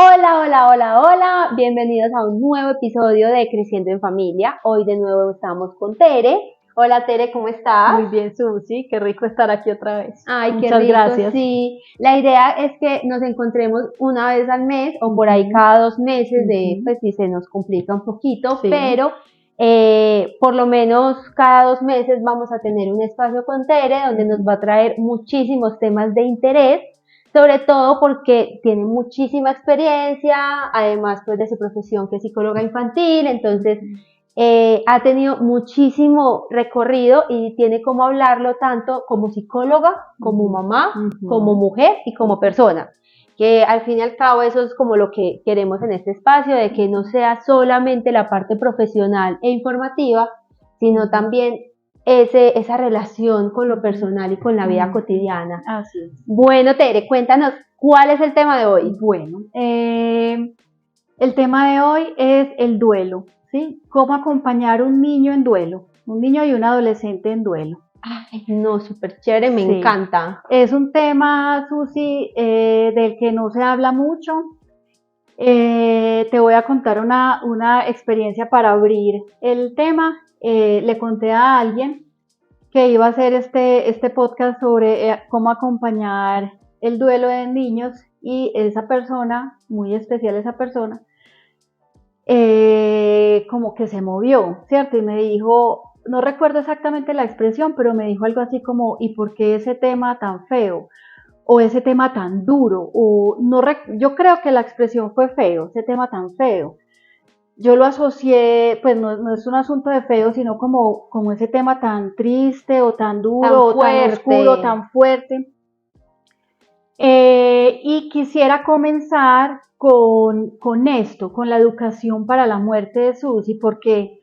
Hola, hola, hola, hola, bienvenidos a un nuevo episodio de Creciendo en Familia. Hoy de nuevo estamos con Tere. Hola Tere, ¿cómo estás? Muy bien, Susi, qué rico estar aquí otra vez. Ay, qué Muchas rico, gracias. sí. La idea es que nos encontremos una vez al mes o por ahí cada 2 meses, pues si se nos complica un poquito, Sí. pero por lo menos cada 2 meses vamos a tener un espacio con Tere donde nos va a traer muchísimos temas de interés, sobre todo porque tiene muchísima experiencia, además pues de su profesión que es psicóloga infantil, entonces ha tenido muchísimo recorrido y tiene cómo hablarlo tanto como psicóloga, como mamá, como mujer y como persona. Que al fin y al cabo eso es como lo que queremos en este espacio, de que no sea solamente la parte profesional e informativa, sino también esa relación con lo personal y con la vida cotidiana. Así es. Bueno, Tere, cuéntanos, ¿cuál es el tema de hoy? Bueno, el tema de hoy es el duelo, ¿sí? ¿Cómo acompañar a un niño en duelo? Un niño y un adolescente en duelo. Ay, no, súper chévere, me Sí. encanta. Es un tema, Susi, del que no se habla mucho. Te voy a contar una experiencia para abrir el tema. Le conté a alguien que iba a hacer este podcast sobre cómo acompañar el duelo de niños, y esa persona, muy especial esa persona, como que se movió, ¿cierto? Y me dijo, no recuerdo exactamente la expresión, pero me dijo algo así como, ¿y por qué ese tema tan feo? O ese tema tan duro, o no, yo creo que la expresión fue feo, ese tema tan feo. Yo lo asocié, pues no es un asunto de feo, sino como ese tema tan triste o tan duro o tan oscuro, tan fuerte. Y quisiera comenzar con esto, con la educación para la muerte de Susi, porque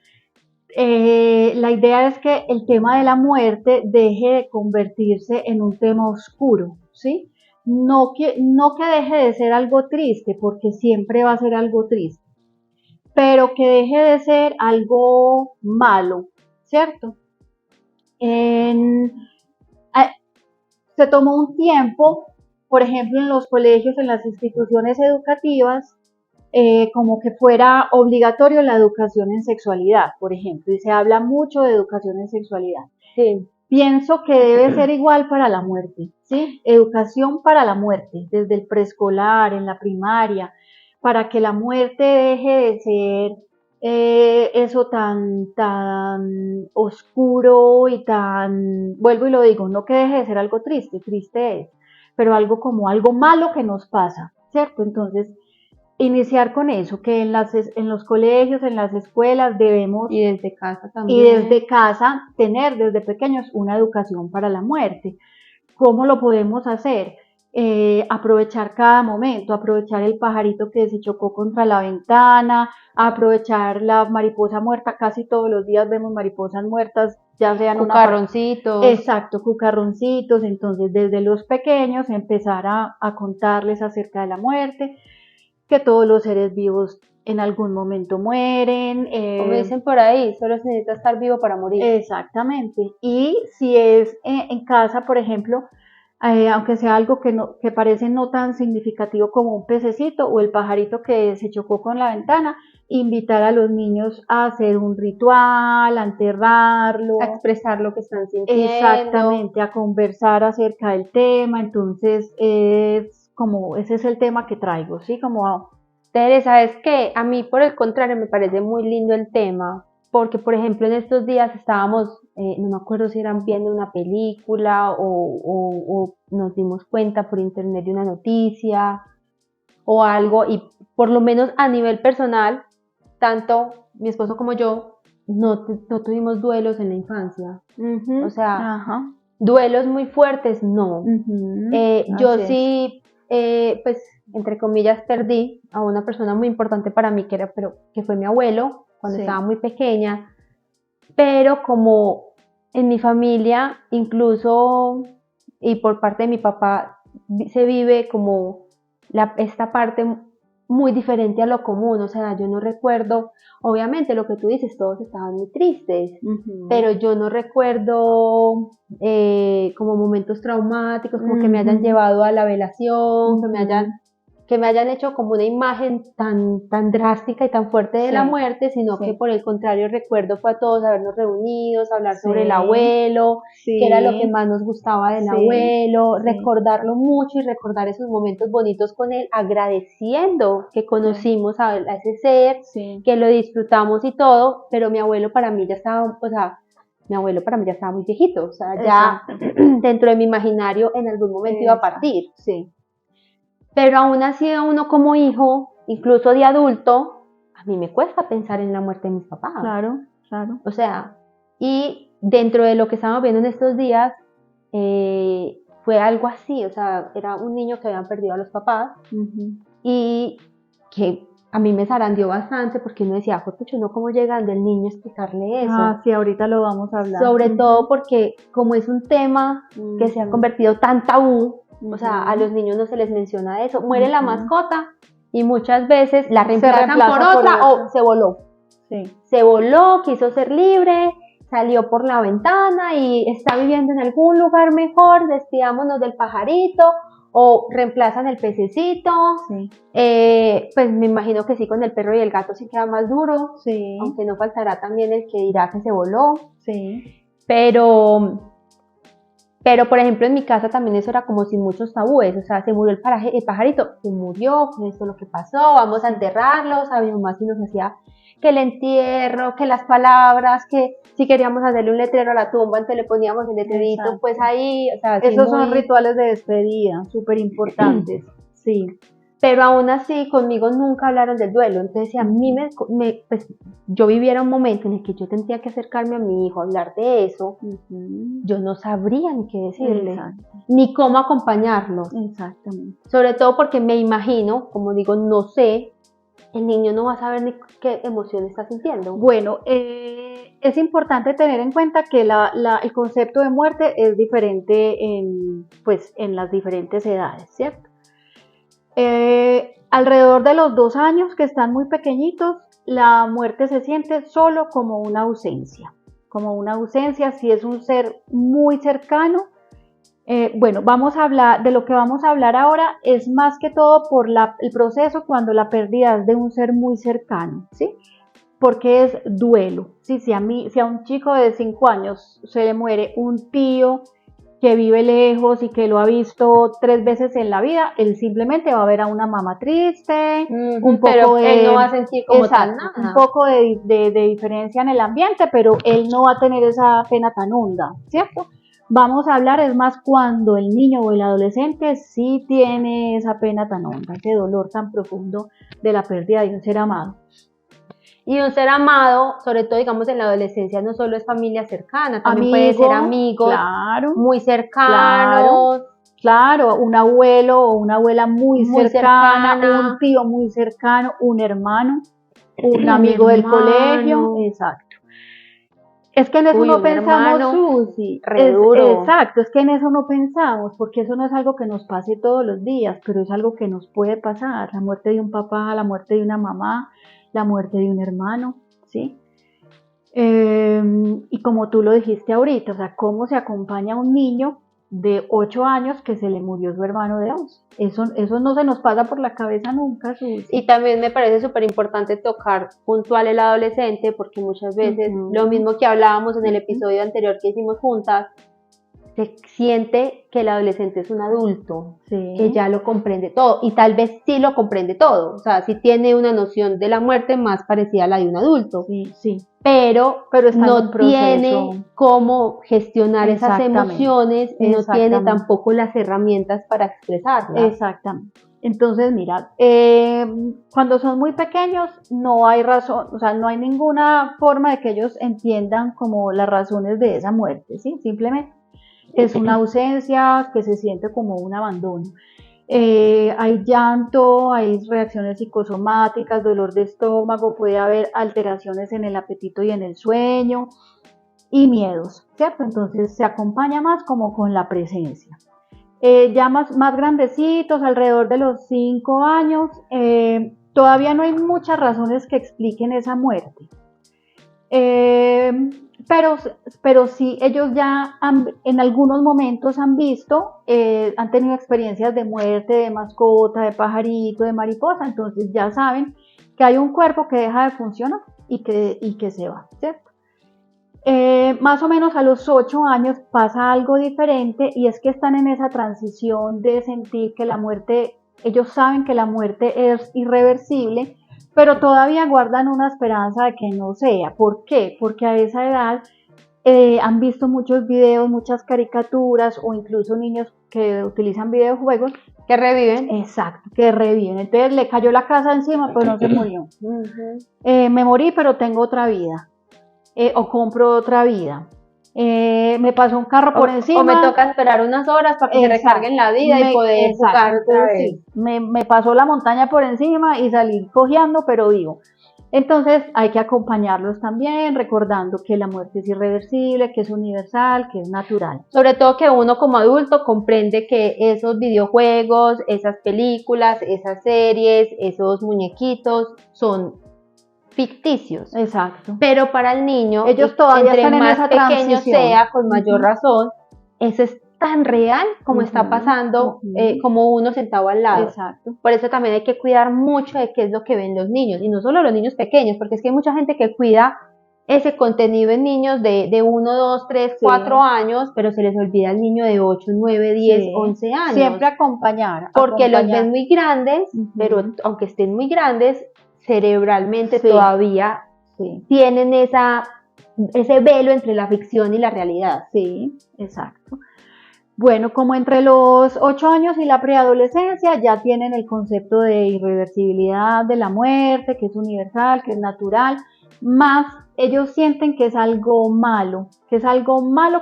la idea es que el tema de la muerte deje de convertirse en un tema oscuro, ¿sí? No que deje de ser algo triste, porque siempre va a ser algo triste, pero que deje de ser algo malo, ¿cierto? En, Se tomó un tiempo, por ejemplo, en los colegios, en las instituciones educativas, como que fuera obligatorio la educación en sexualidad, por ejemplo, y se habla mucho de educación en sexualidad. Sí. Pienso que debe ser igual para la muerte, ¿sí? Educación para la muerte, desde el preescolar, en la primaria, para que la muerte deje de ser eso tan oscuro y tan, vuelvo y lo digo, no que deje de ser algo triste, triste es, pero algo como algo malo que nos pasa, ¿cierto? Entonces, iniciar con eso, que en los colegios, en las escuelas debemos, y desde casa también, y desde casa tener desde pequeños una educación para la muerte. ¿Cómo lo podemos hacer? Aprovechar cada momento, aprovechar el pajarito que se chocó contra la ventana, aprovechar la mariposa muerta. Casi todos los días vemos mariposas muertas, ya sean cucarroncitos. Exacto, cucarroncitos. Entonces, desde los pequeños empezar a contarles acerca de la muerte, que todos los seres vivos en algún momento mueren. Como dicen por ahí, solo se necesita estar vivo para morir. Exactamente. Y si es en casa, por ejemplo, aunque sea algo que parece no tan significativo como un pececito o el pajarito que se chocó con la ventana, invitar a los niños a hacer un ritual, a enterrarlo, a expresar lo que están sintiendo. Exactamente, a conversar acerca del tema. Entonces, ese es el tema que traigo, ¿sí? Tere, ¿sabes qué? A mí, por el contrario, me parece muy lindo el tema, porque, por ejemplo, en estos días estábamos, no me acuerdo si eran viendo una película o nos dimos cuenta por internet de una noticia o algo, y por lo menos a nivel personal, tanto mi esposo como yo no tuvimos duelos en la infancia. O sea, duelos muy fuertes, no. Yo sí, pues, entre comillas, perdí a una persona muy importante para mí, que fue mi abuelo, cuando estaba muy pequeña, pero como en mi familia, incluso, y por parte de mi papá, se vive como esta parte muy diferente a lo común. O sea, yo no recuerdo, obviamente lo que tú dices, todos estaban muy tristes, pero yo no recuerdo como momentos traumáticos, como que me hayan llevado a la velación, que me hayan que me hayan hecho como una imagen tan drástica y tan fuerte de Sí, la muerte, sino sí. que por el contrario recuerdo fue a todos habernos reunidos, hablar sobre el Sí, abuelo, que era lo que sí, más nos gustaba del sí, abuelo, sí, recordarlo mucho y recordar esos momentos bonitos con él, agradeciendo que sí, conocimos a ese ser, sí, que lo disfrutamos y todo, pero mi abuelo para mí ya estaba, o sea, mi abuelo para mí ya estaba muy viejito, o sea, ya exacto, dentro de mi imaginario en algún momento iba a exacto, partir. sí, Pero aún así a uno como hijo, incluso de adulto, a mí me cuesta pensar en la muerte de mis papás. claro, claro. O sea, y dentro de lo que estamos viendo en estos días, fue algo así, o sea, era un niño que habían perdido a los papás Ujú. y que a mí me zarandeó bastante porque uno decía, pucha, uno cómo llegando el niño a explicarle eso. Ah, sí, ahorita lo vamos a hablar. Sobre todo Ujú, porque como es un tema que se ha ujú, convertido tan tabú, o sea, a ujú, los niños no se les menciona eso. Muere la ujú. mascota y muchas veces la Se reemplazan por reemplaza por otra o otra. se voló. Sí, Se voló, quiso ser libre, salió por la ventana y está viviendo en algún lugar mejor, despidámonos del pajarito o reemplazan el pececito. sí, Pues me imagino que sí, con el perro y el gato sí queda más duro, sí, aunque no faltará también el que dirá que se voló. sí. Pero, pero, por ejemplo, en mi casa también eso era como sin muchos tabúes, o sea, se murió el pajarito, se murió, con esto es lo que pasó, vamos a enterrarlos, a mi mamá sí nos hacía que el entierro, que las palabras, que si queríamos hacerle un letrero a la tumba, entonces le poníamos el letrerito, pues Exacto. ahí, o sea, así Esos son muy... rituales de despedida, súper importantes. Sí. Pero aún así conmigo nunca hablaron del duelo, entonces si a mí pues, yo viviera un momento en el que yo tendría que acercarme a mi hijo a hablar de eso, Ujú. yo no sabría ni qué decirle, Exacto, ni cómo acompañarlo. exactamente. Sobre todo porque me imagino, como digo, no sé, el niño no va a saber ni qué emoción está sintiendo. Bueno, es importante tener en cuenta que el concepto de muerte es diferente pues, en las diferentes edades, ¿cierto? Alrededor de los 2 años, que están muy pequeñitos, la muerte se siente solo como una ausencia. Como una ausencia, si es un ser muy cercano. Bueno, vamos a hablar de lo que vamos a hablar ahora, es más que todo por el proceso cuando la pérdida es de un ser muy cercano, ¿sí? Porque es duelo. ¿Sí? Si a un chico de 5 años se le muere un tío que vive lejos y que lo ha visto 3 veces en la vida, él simplemente va a ver a una mamá triste, un Pero poco él no va de, a sentir como tal exacto, un nada. poco de diferencia en el ambiente, pero él no va a tener esa pena tan honda, ¿cierto? Vamos a hablar, es más, cuando el niño o el adolescente sí tiene esa pena tan honda, ese dolor tan profundo de la pérdida de un ser amado. Y un ser amado, sobre todo digamos en la adolescencia, no solo es familia cercana, también puede ser Amigo, amigos claro, muy claro, cercanos, claro, un abuelo o una abuela muy muy cercana, un cercana, tío muy cercano, un hermano, un un amigo del colegio, hermano, exacto. Es que en eso uy, no un pensamos, hermano, Susi, re es duro. exacto, es que en eso no pensamos, porque eso no es algo que nos pase todos los días, pero es algo que nos puede pasar, la muerte de un papá, la muerte de una mamá, la muerte de un hermano, ¿sí? Y como tú lo dijiste ahorita, o sea, cómo se acompaña a un niño de 8 años que se le murió su hermano de 11. Eso no se nos pasa por la cabeza nunca, Susi. Y también me parece súper importante tocar puntual el adolescente, porque muchas veces, lo Ujú, mismo que hablábamos en el ujú. episodio anterior que hicimos juntas, se siente que el adolescente es un adulto, que Sí, ya lo comprende todo, y tal vez sí lo comprende todo, o sea, sí tiene una noción de la muerte más parecida a la de un adulto, sí, sí, pero pero está en un no proceso. tiene cómo gestionar esas Exactamente, emociones y no tiene exactamente, tampoco las herramientas para expresarlas. exactamente. Entonces, mira, cuando son muy pequeños no hay razón, o sea, no hay ninguna forma de que ellos entiendan como las razones de esa muerte, ¿sí? Simplemente es una ausencia que se siente como un abandono. Hay llanto, hay reacciones psicosomáticas, dolor de estómago, puede haber alteraciones en el apetito y en el sueño y miedos, ¿cierto? Entonces se acompaña más como con la presencia. Ya más grandecitos, alrededor de los 5 años, todavía no hay muchas razones que expliquen esa muerte. Eh, pero, pero sí, ellos ya en algunos momentos han visto, han tenido experiencias de muerte, de mascota, de pajarito, de mariposa, entonces ya saben que hay un cuerpo que deja de funcionar y que se va, ¿cierto? Más o menos a los 8 años pasa algo diferente y es que están en esa transición de sentir que la muerte, ellos saben que la muerte es irreversible, pero todavía guardan una esperanza de que no sea. ¿Por qué? Porque a esa edad han visto muchos videos, muchas caricaturas o incluso niños que utilizan videojuegos que reviven. Exacto, que reviven. Entonces le cayó la casa encima, pero no se murió. Me morí, pero tengo otra vida. O compro otra vida. Me pasó un carro por encima. O me toca esperar unas horas para que se recarguen la vida y poder jugar otra vez. Sí, me pasó la montaña por encima y salí cojeando, pero vivo. Entonces hay que acompañarlos también, recordando que la muerte es irreversible, que es universal, que es natural. Sobre todo que uno como adulto comprende que esos videojuegos, esas películas, esas series, esos muñequitos son ficticios. Exacto. Pero para el niño, ellos todavía entre están en más esa pequeño sea, con mayor razón, eso es tan real como está pasando, como uno sentado al lado. Exacto. Por eso también hay que cuidar mucho de qué es lo que ven los niños, y no solo los niños pequeños, porque es que hay mucha gente que cuida ese contenido en niños de 1, 2, 3, 4 años, pero se les olvida el niño de 8, 9, 10, 11 años. Siempre acompañar. Porque los ven muy grandes, pero aunque estén muy grandes, cerebralmente todavía tienen ese velo entre la ficción y la realidad. Sí, exacto. Bueno, como entre los 8 años y la preadolescencia ya tienen el concepto de irreversibilidad de la muerte, que es universal, que es natural, más ellos sienten que es algo malo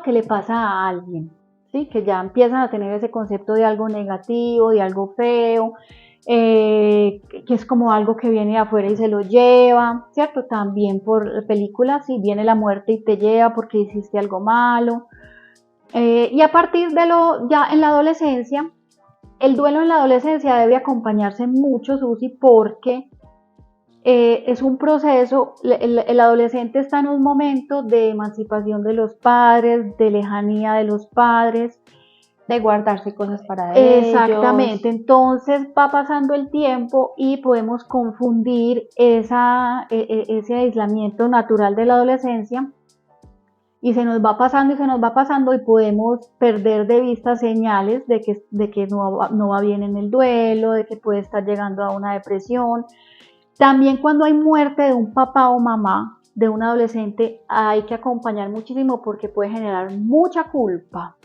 que le pasa a alguien, ¿sí? Que ya empiezan a tener ese concepto de algo negativo, de algo feo, que es como algo que viene de afuera y se lo lleva, ¿cierto? También por películas, si viene la muerte y te lleva porque hiciste algo malo. Y a partir de ya en la adolescencia, el duelo en la adolescencia debe acompañarse mucho, Susi, porque es un proceso, el adolescente está en un momento de emancipación de los padres, de lejanía de los padres, de guardarse cosas para ellos. Exactamente, entonces va pasando el tiempo y podemos confundir ese aislamiento natural de la adolescencia y se nos va pasando y podemos perder de vista señales de que no va bien en el duelo, de que puede estar llegando a una depresión. También cuando hay muerte de un papá o mamá de un adolescente hay que acompañar muchísimo porque puede generar mucha culpa,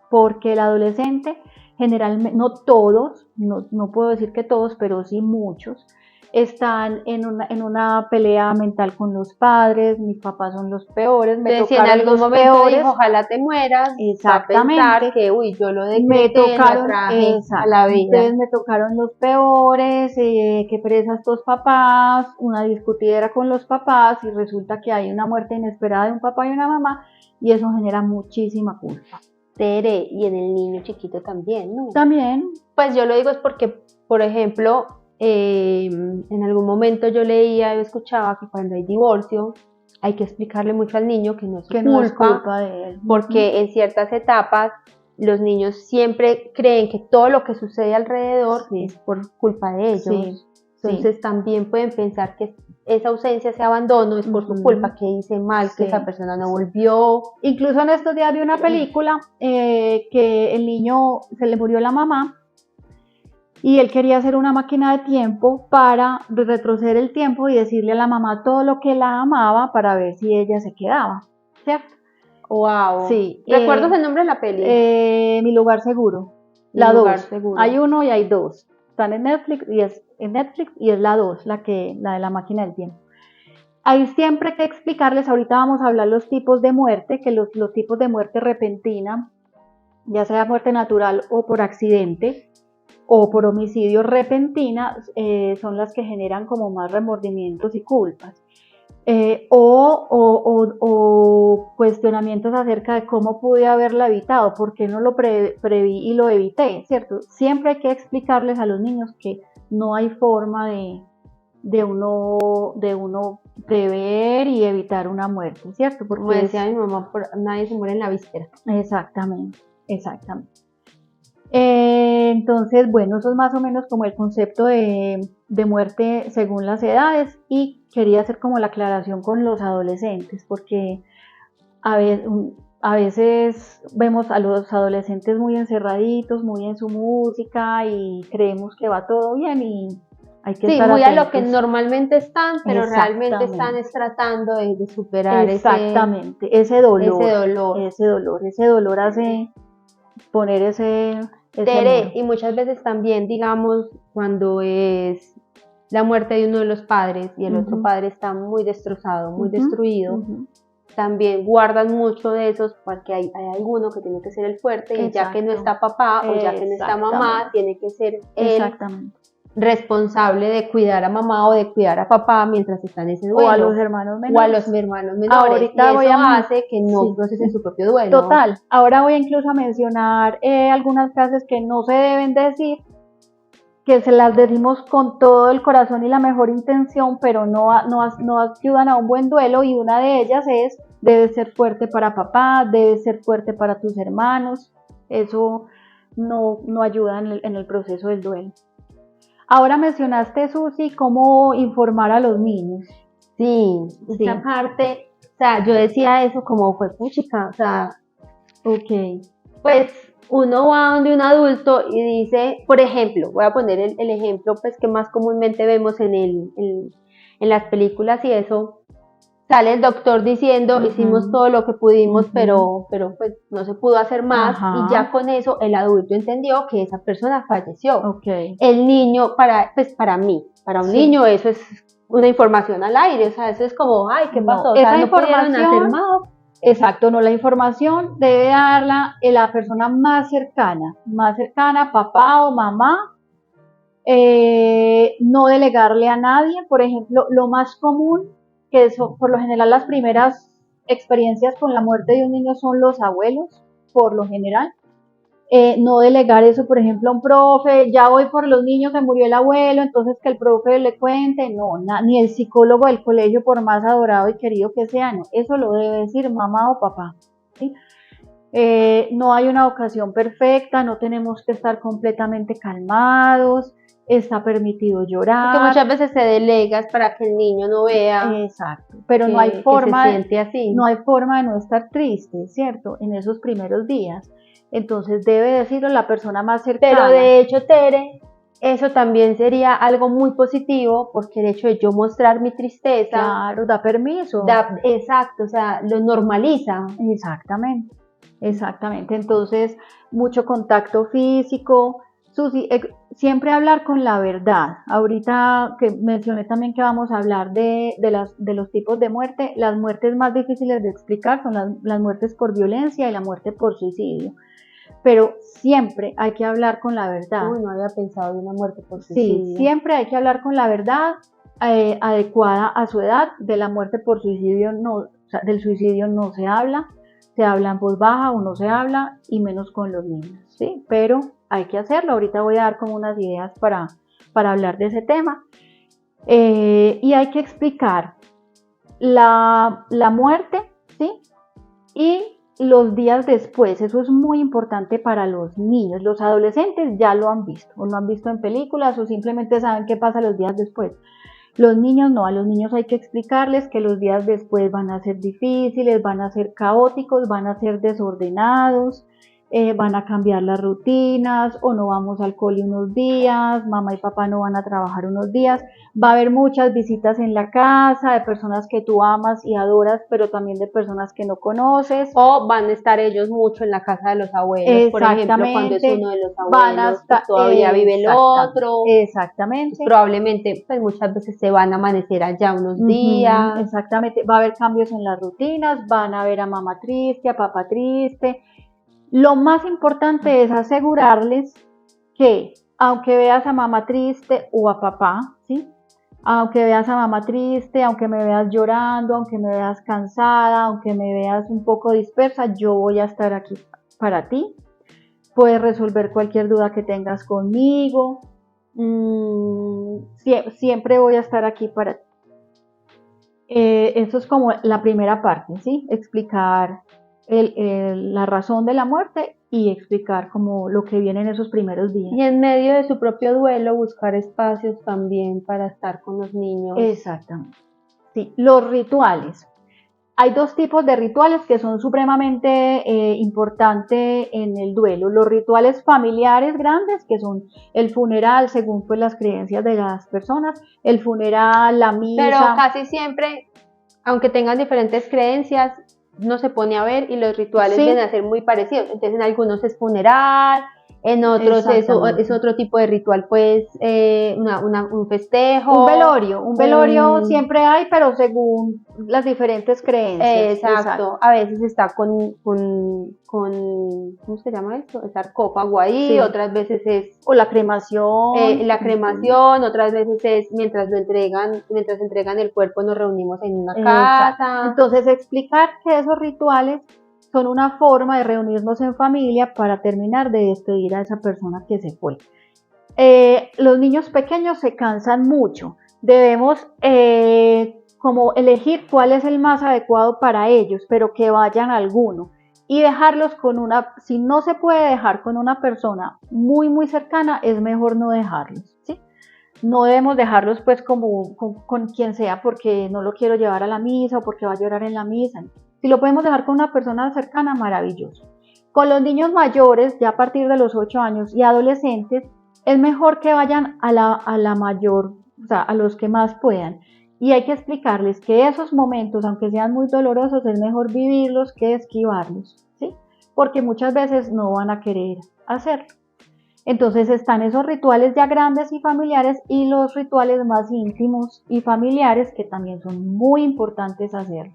porque el adolescente generalmente, no todos, no puedo decir que todos, pero sí muchos, están en una pelea mental con los padres, mis papás son los peores, me tocaron en algún momento peores, dijo, ojalá te mueras, exactamente, a pensar que, uy, yo lo decreté, lo traje a la vida. Entonces me tocaron los peores, qué pereza estos papás, una discutidera con los papás y resulta que hay una muerte inesperada de un papá y una mamá y eso genera muchísima culpa. Tere, y en el niño chiquito también, ¿no? También. Pues yo lo digo es porque, por ejemplo, en algún momento yo leía y escuchaba que cuando hay divorcio hay que explicarle mucho al niño que no es culpa de él, porque en ciertas etapas los niños siempre creen que todo lo que sucede alrededor es por culpa de ellos. Entonces también pueden pensar que esa ausencia, ese abandono es por su culpa, que hice mal, que esa persona no volvió. Incluso en estos días vi una película que el niño se le murió la mamá y él quería hacer una máquina de tiempo para retroceder el tiempo y decirle a la mamá todo lo que la amaba para ver si ella se quedaba, ¿cierto? Wow. Sí. ¿Recuerdas el nombre de la peli? Mi lugar seguro. La 2. Hay 1 y hay 2. Están en Netflix y es la 2, la de la máquina del tiempo. Hay siempre que explicarles, ahorita vamos a hablar los tipos de muerte, que los tipos de muerte repentina, ya sea muerte natural o por accidente, o por homicidio repentina, son las que generan como más remordimientos y culpas. O cuestionamientos acerca de cómo pude haberla evitado, por qué no lo preví y lo evité, ¿cierto? Siempre hay que explicarles a los niños que no hay forma de de uno prever y evitar una muerte, ¿cierto? Como decía mi mamá, nadie se muere en la víspera. Exactamente, exactamente. Entonces, bueno, eso es más o menos como el concepto de muerte según las edades, y quería hacer como la aclaración con los adolescentes, porque a veces vemos a los adolescentes muy encerraditos, muy en su música, y creemos que va todo bien y hay que estar muy atentos. A lo que normalmente están, pero realmente están tratando de superar exactamente, ese dolor hace poner ese Tere, y muchas veces también, digamos, cuando es la muerte de uno de los padres y el otro padre está muy destrozado, muy destruido, también guardan mucho de esos, porque hay alguno que tiene que ser el fuerte, y ya que no está papá o ya que no está mamá, tiene que ser el responsable de cuidar a mamá o de cuidar a papá mientras está en ese duelo. O a los hermanos menores. O a los hermanos menores. Ahorita y eso hace que no procesen su propio duelo. Total. Ahora voy incluso a mencionar algunas frases que no se deben decir, que se las decimos con todo el corazón y la mejor intención, pero no ayudan a un buen duelo, y una de ellas es: debes ser fuerte para papá, debes ser fuerte para tus hermanos. Eso no ayuda en el proceso del duelo. Ahora mencionaste, Susi, cómo informar a los niños. Sí, esa parte, o sea, yo decía eso como fue puchica, o sea, pues uno va donde un adulto y dice, por ejemplo, voy a poner el ejemplo pues que más comúnmente vemos en las películas y eso, sale el doctor diciendo, hicimos todo lo que pudimos, pero pues no se pudo hacer más, y ya con eso el adulto entendió que esa persona falleció. El niño, para mí, para un niño eso es una información al aire, o sea, eso es como, ay, ¿qué pasó? O sea, esa información, hacer más. Exacto, no, la información debe darla la persona más cercana, papá o mamá. No delegarle a nadie. Por ejemplo, lo más común, que eso, por lo general las primeras experiencias con la muerte de un niño son los abuelos, por lo general. No delegar eso, por ejemplo, a un profe: ya voy por los niños, se murió el abuelo, entonces que el profe le cuente. No, ni el psicólogo del colegio, por más adorado y querido que sea, no, eso lo debe decir mamá o papá, ¿sí? No hay una ocasión perfecta, no tenemos que estar completamente calmados, está permitido llorar. Porque muchas veces se delega para que el niño no vea. Exacto, pero no hay forma, no hay forma de no estar triste, ¿cierto? En esos primeros días. Entonces debe decirlo la persona más cercana. Pero de hecho, Tere, eso también sería algo muy positivo, porque el hecho de yo mostrar mi tristeza, claro, da permiso. Exacto, o sea, lo normaliza. Exactamente. Entonces, mucho contacto físico. Susi, siempre hablar con la verdad. Ahorita que mencioné también que vamos a hablar de los tipos de muerte, las muertes más difíciles de explicar son las muertes por violencia y la muerte por suicidio. Pero siempre hay que hablar con la verdad. Uy, no había pensado en una muerte por suicidio. Sí, siempre hay que hablar con la verdad adecuada a su edad. De la muerte por suicidio del suicidio no se habla en voz baja o no se habla, y menos con los niños, ¿sí? Pero hay que hacerlo. Ahorita voy a dar como unas ideas para hablar de ese tema. Y hay que explicar la muerte, ¿sí? Y los días después. Eso es muy importante para los niños. Los adolescentes ya lo han visto, o lo han visto en películas, o simplemente saben qué pasa los días después. Los niños no, a los niños hay que explicarles que los días después van a ser difíciles, van a ser caóticos, van a ser desordenados, van a cambiar las rutinas, o no vamos al cole unos días, mamá y papá no van a trabajar unos días, va a haber muchas visitas en la casa de personas que tú amas y adoras, pero también de personas que no conoces. O van a estar ellos mucho en la casa de los abuelos, por ejemplo, cuando es uno de los abuelos, pues todavía vive el otro. Exactamente. Pues probablemente, pues muchas veces se van a amanecer allá unos días. Exactamente, va a haber cambios en las rutinas, van a ver a mamá triste, a papá triste. Lo más importante es asegurarles que, aunque veas a mamá triste o a papá, ¿sí? Aunque veas a mamá triste, aunque me veas llorando, aunque me veas cansada, aunque me veas un poco dispersa, yo voy a estar aquí para ti. Puedes resolver cualquier duda que tengas conmigo. Siempre voy a estar aquí para ti. Eso es como la primera parte, ¿sí? Explicar la razón de la muerte y explicar como lo que viene en esos primeros días. Y en medio de su propio duelo, buscar espacios también para estar con los niños. Exactamente. Sí, los rituales. Hay dos tipos de rituales que son supremamente importantes en el duelo. Los rituales familiares grandes, que son el funeral, según pues las creencias de las personas, el funeral, la misa. Pero casi siempre, aunque tengan diferentes creencias, no se pone a ver y los rituales vienen a ser muy parecidos. Entonces en algunos es funeral, en otros es otro tipo de ritual, pues un festejo. Un velorio siempre hay, pero según las diferentes creencias. Exacto. A veces está con ¿cómo se llama esto? El sarcófago ahí, otras veces es... O la cremación. La cremación, otras veces es mientras entregan el cuerpo nos reunimos en una casa. Entonces explicar que esos rituales son una forma de reunirnos en familia para terminar de despedir a esa persona que se fue. Los niños pequeños se cansan mucho. Debemos como elegir cuál es el más adecuado para ellos, pero que vayan a alguno. Y dejarlos si no se puede dejar con una persona muy muy cercana, es mejor no dejarlos, ¿sí? No debemos dejarlos pues como con quien sea porque no lo quiero llevar a la misa o porque va a llorar en la misa. Si lo podemos dejar con una persona cercana, maravilloso. Con los niños mayores, ya a partir de los 8 años y adolescentes, es mejor que vayan a la mayor, o sea, a los que más puedan. Y hay que explicarles que esos momentos, aunque sean muy dolorosos, es mejor vivirlos que esquivarlos, ¿sí? Porque muchas veces no van a querer hacerlo. Entonces están esos rituales ya grandes y familiares y los rituales más íntimos y familiares que también son muy importantes hacer.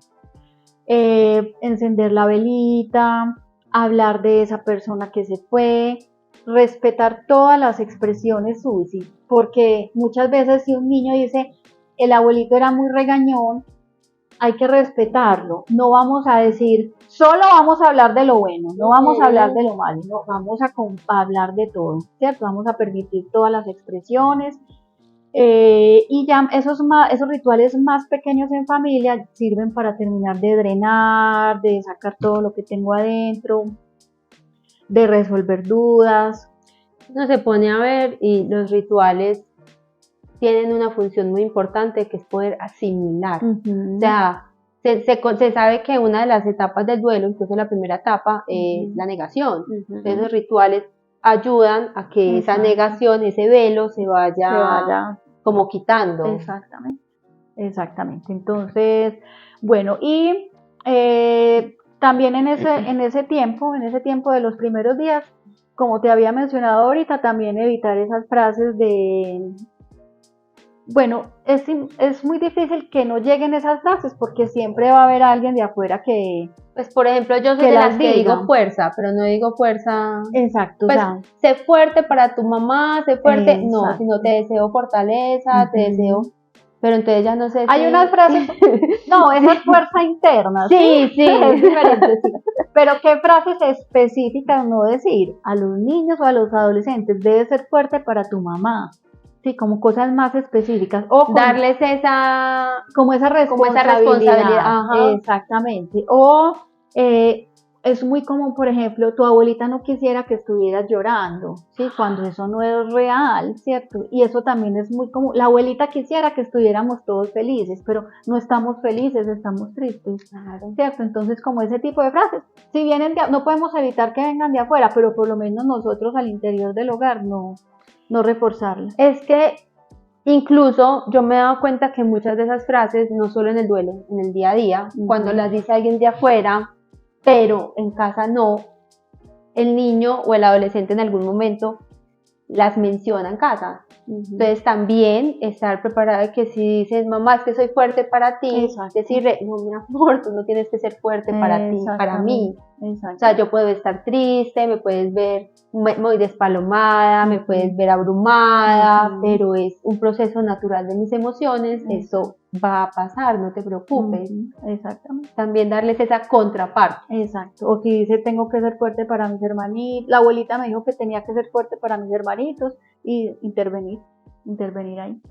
Encender la velita, hablar de esa persona que se fue, respetar todas las expresiones Susi, porque muchas veces si un niño dice el abuelito era muy regañón, hay que respetarlo. No vamos a decir, solo vamos a hablar de lo bueno, no vamos a hablar de lo malo, no, vamos a hablar de todo, ¿cierto? Vamos a permitir todas las expresiones. Y ya esos rituales más pequeños en familia sirven para terminar de drenar, de sacar todo lo que tengo adentro, de resolver dudas. No se pone a ver y los rituales tienen una función muy importante que es poder asimilar. O sea, se sabe que una de las etapas del duelo, incluso la primera etapa, es la negación. Entonces los rituales ayudan a que esa negación, ese velo se vaya como quitando. Exactamente. Entonces, bueno, y también en ese tiempo de los primeros días, como te había mencionado ahorita, también evitar esas frases de... Bueno, es muy difícil que no lleguen esas frases porque siempre va a haber alguien de afuera que... Pues por ejemplo, yo soy de las que digo fuerza, pero no digo fuerza... Exacto. Pues sé fuerte para tu mamá, sé fuerte, no, sino te deseo fortaleza, te deseo... Pero entonces ya no sé Hay unas frases... No, esa es fuerza interna. Sí, es diferente, sí. Pero ¿qué frases específicas no decir? A los niños o a los adolescentes, debe ser fuerte para tu mamá. Sí, como cosas más específicas. O darles esa responsabilidad. Ajá. Exactamente. O es muy común, por ejemplo, tu abuelita no quisiera que estuvieras llorando, ¿sí? Cuando eso no es real, ¿cierto? Y eso también es muy común. La abuelita quisiera que estuviéramos todos felices, pero no estamos felices, estamos tristes, ¿cierto? Entonces, como ese tipo de frases, si vienen no podemos evitar que vengan de afuera, pero por lo menos nosotros al interior del hogar no reforzarlas. Es que incluso yo me he dado cuenta que muchas de esas frases, no solo en el duelo, en el día a día, cuando las dice alguien de afuera, pero en casa no, el niño o el adolescente en algún momento las menciona en casa. Entonces también estar preparado de que si dices, mamá, es que soy fuerte para ti, decirle, no, mi amor, tú no tienes que ser fuerte para ti, para mí. O sea, yo puedo estar triste, me puedes ver muy despalomada, me puedes ver abrumada, pero es un proceso natural de mis emociones, eso va a pasar, no te preocupes. Exactamente. También darles esa contraparte. Exacto. O si dice tengo que ser fuerte para mis hermanitos, la abuelita me dijo que tenía que ser fuerte para mis hermanitos y intervenir ahí.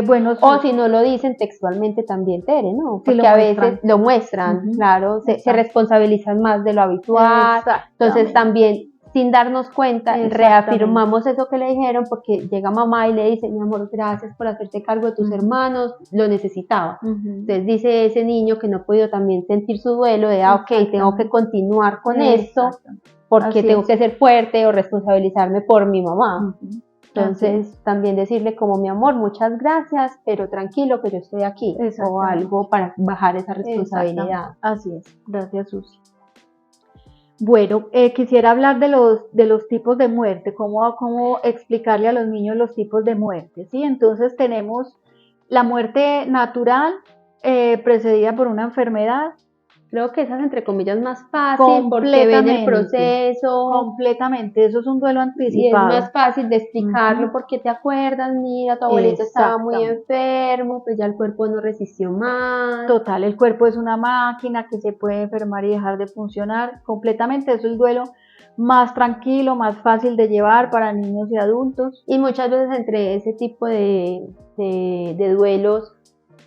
Bueno, o si no lo dicen textualmente también, Tere, ¿no? Porque si a veces lo muestran, claro, se responsabilizan más de lo habitual. Entonces también, sin darnos cuenta, reafirmamos eso que le dijeron, porque llega mamá y le dice, mi amor, gracias por hacerte cargo de tus hermanos, lo necesitaba. Entonces dice ese niño que no ha podido también sentir su duelo de, ok, tengo que continuar con esto, porque tengo que ser fuerte o responsabilizarme por mi mamá. Entonces, también decirle como, mi amor, muchas gracias, pero tranquilo que yo estoy aquí, o algo para bajar esa responsabilidad. Así es, gracias Susi. Bueno, quisiera hablar de los tipos de muerte, cómo explicarle a los niños los tipos de muerte, ¿sí? Entonces tenemos la muerte natural, precedida por una enfermedad. Creo que esa es entre comillas más fácil porque ven el proceso. Completamente, eso es un duelo anticipado. Y es más fácil de explicarlo porque te acuerdas, mira, tu abuelito estaba muy enfermo, pues ya el cuerpo no resistió más. Total, el cuerpo es una máquina que se puede enfermar y dejar de funcionar. Completamente, eso es el duelo más tranquilo, más fácil de llevar para niños y adultos. Y muchas veces entre ese tipo de duelos,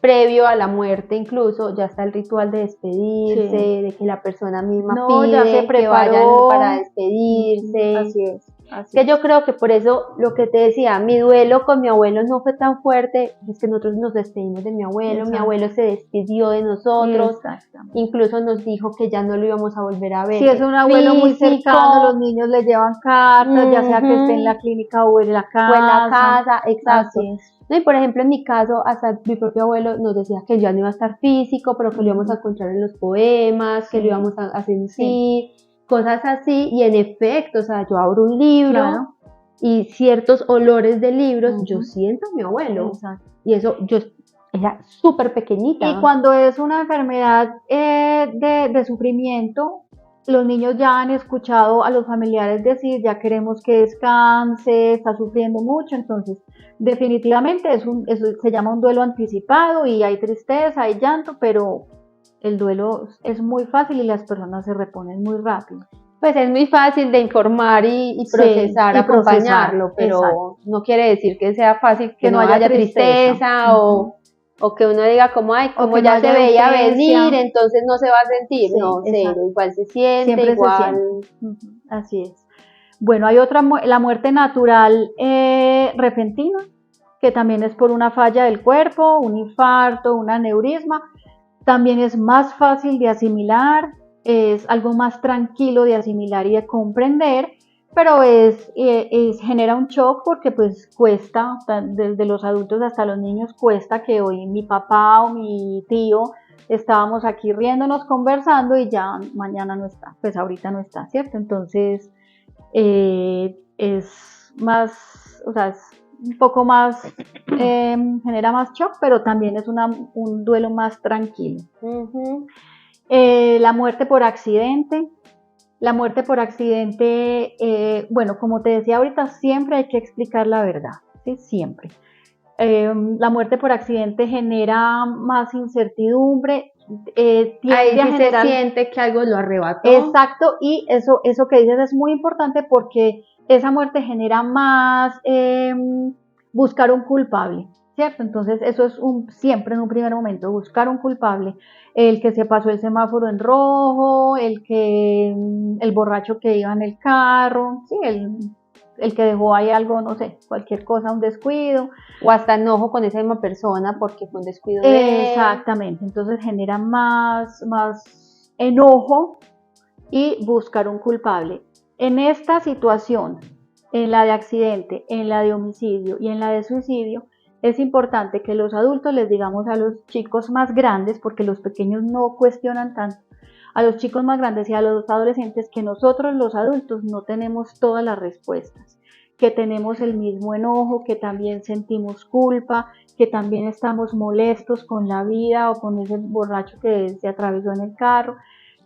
previo a la muerte incluso, ya está el ritual de despedirse, de que la persona misma pide ya se que vayan para despedirse. Así es. Que yo creo que por eso lo que te decía, mi duelo con mi abuelo no fue tan fuerte, es que nosotros nos despedimos de mi abuelo se despidió de nosotros, incluso nos dijo que ya no lo íbamos a volver a ver. Si es un abuelo muy cercano, los niños le llevan cartas, ya sea que esté en la clínica o en la casa. O en la casa, exacto. No, y por ejemplo, en mi caso, hasta mi propio abuelo nos decía que ya no iba a estar físico, pero que lo íbamos a encontrar en los poemas, que lo íbamos a sentir, cosas así, y en efecto, o sea, yo abro un libro y ciertos olores de libros, yo siento a mi abuelo. Y eso, yo era súper pequeñita. Y cuando es una enfermedad de sufrimiento, los niños ya han escuchado a los familiares decir, ya queremos que descanse, está sufriendo mucho, entonces definitivamente eso se llama un duelo anticipado y hay tristeza, hay llanto, pero el duelo es muy fácil y las personas se reponen muy rápido. Pues es muy fácil de informar y procesar, acompañarlo, pero no quiere decir que sea fácil que no haya tristeza o que uno diga como, ay, como ya se veía venir, entonces no se va a sentir. No, cero, igual se siente, siempre igual. Se siente. Así es. Bueno, hay otra, la muerte natural repentina, que también es por una falla del cuerpo, un infarto, un aneurisma. También es más fácil de asimilar, es algo más tranquilo de asimilar y de comprender, pero genera un shock porque pues cuesta, desde los adultos hasta los niños cuesta que hoy mi papá o mi tío estábamos aquí riéndonos, conversando y ya mañana no está, pues ahorita no está, ¿cierto? Entonces es más, o sea, es un poco más, genera más shock, pero también es un duelo más tranquilo. La muerte por accidente. La muerte por accidente, bueno, como te decía ahorita, siempre hay que explicar la verdad, ¿sí? Siempre. La muerte por accidente genera más incertidumbre. Ahí sí se siente que algo lo arrebató. Exacto, y eso que dices es muy importante porque esa muerte genera más buscar un culpable, ¿cierto? Entonces eso es siempre en un primer momento, buscar un culpable. El que se pasó el semáforo en rojo, el borracho que iba en el carro, ¿sí? El que dejó ahí algo, no sé, cualquier cosa, un descuido. O hasta enojo con esa misma persona porque fue un descuido de él. Exactamente, entonces genera más enojo y buscar un culpable. En esta situación, en la de accidente, en la de homicidio y en la de suicidio, es importante que los adultos les digamos a los chicos más grandes, porque los pequeños no cuestionan tanto, a los chicos más grandes y a los adolescentes que nosotros los adultos no tenemos todas las respuestas, que tenemos el mismo enojo, que también sentimos culpa, que también estamos molestos con la vida o con ese borracho que se atravesó en el carro,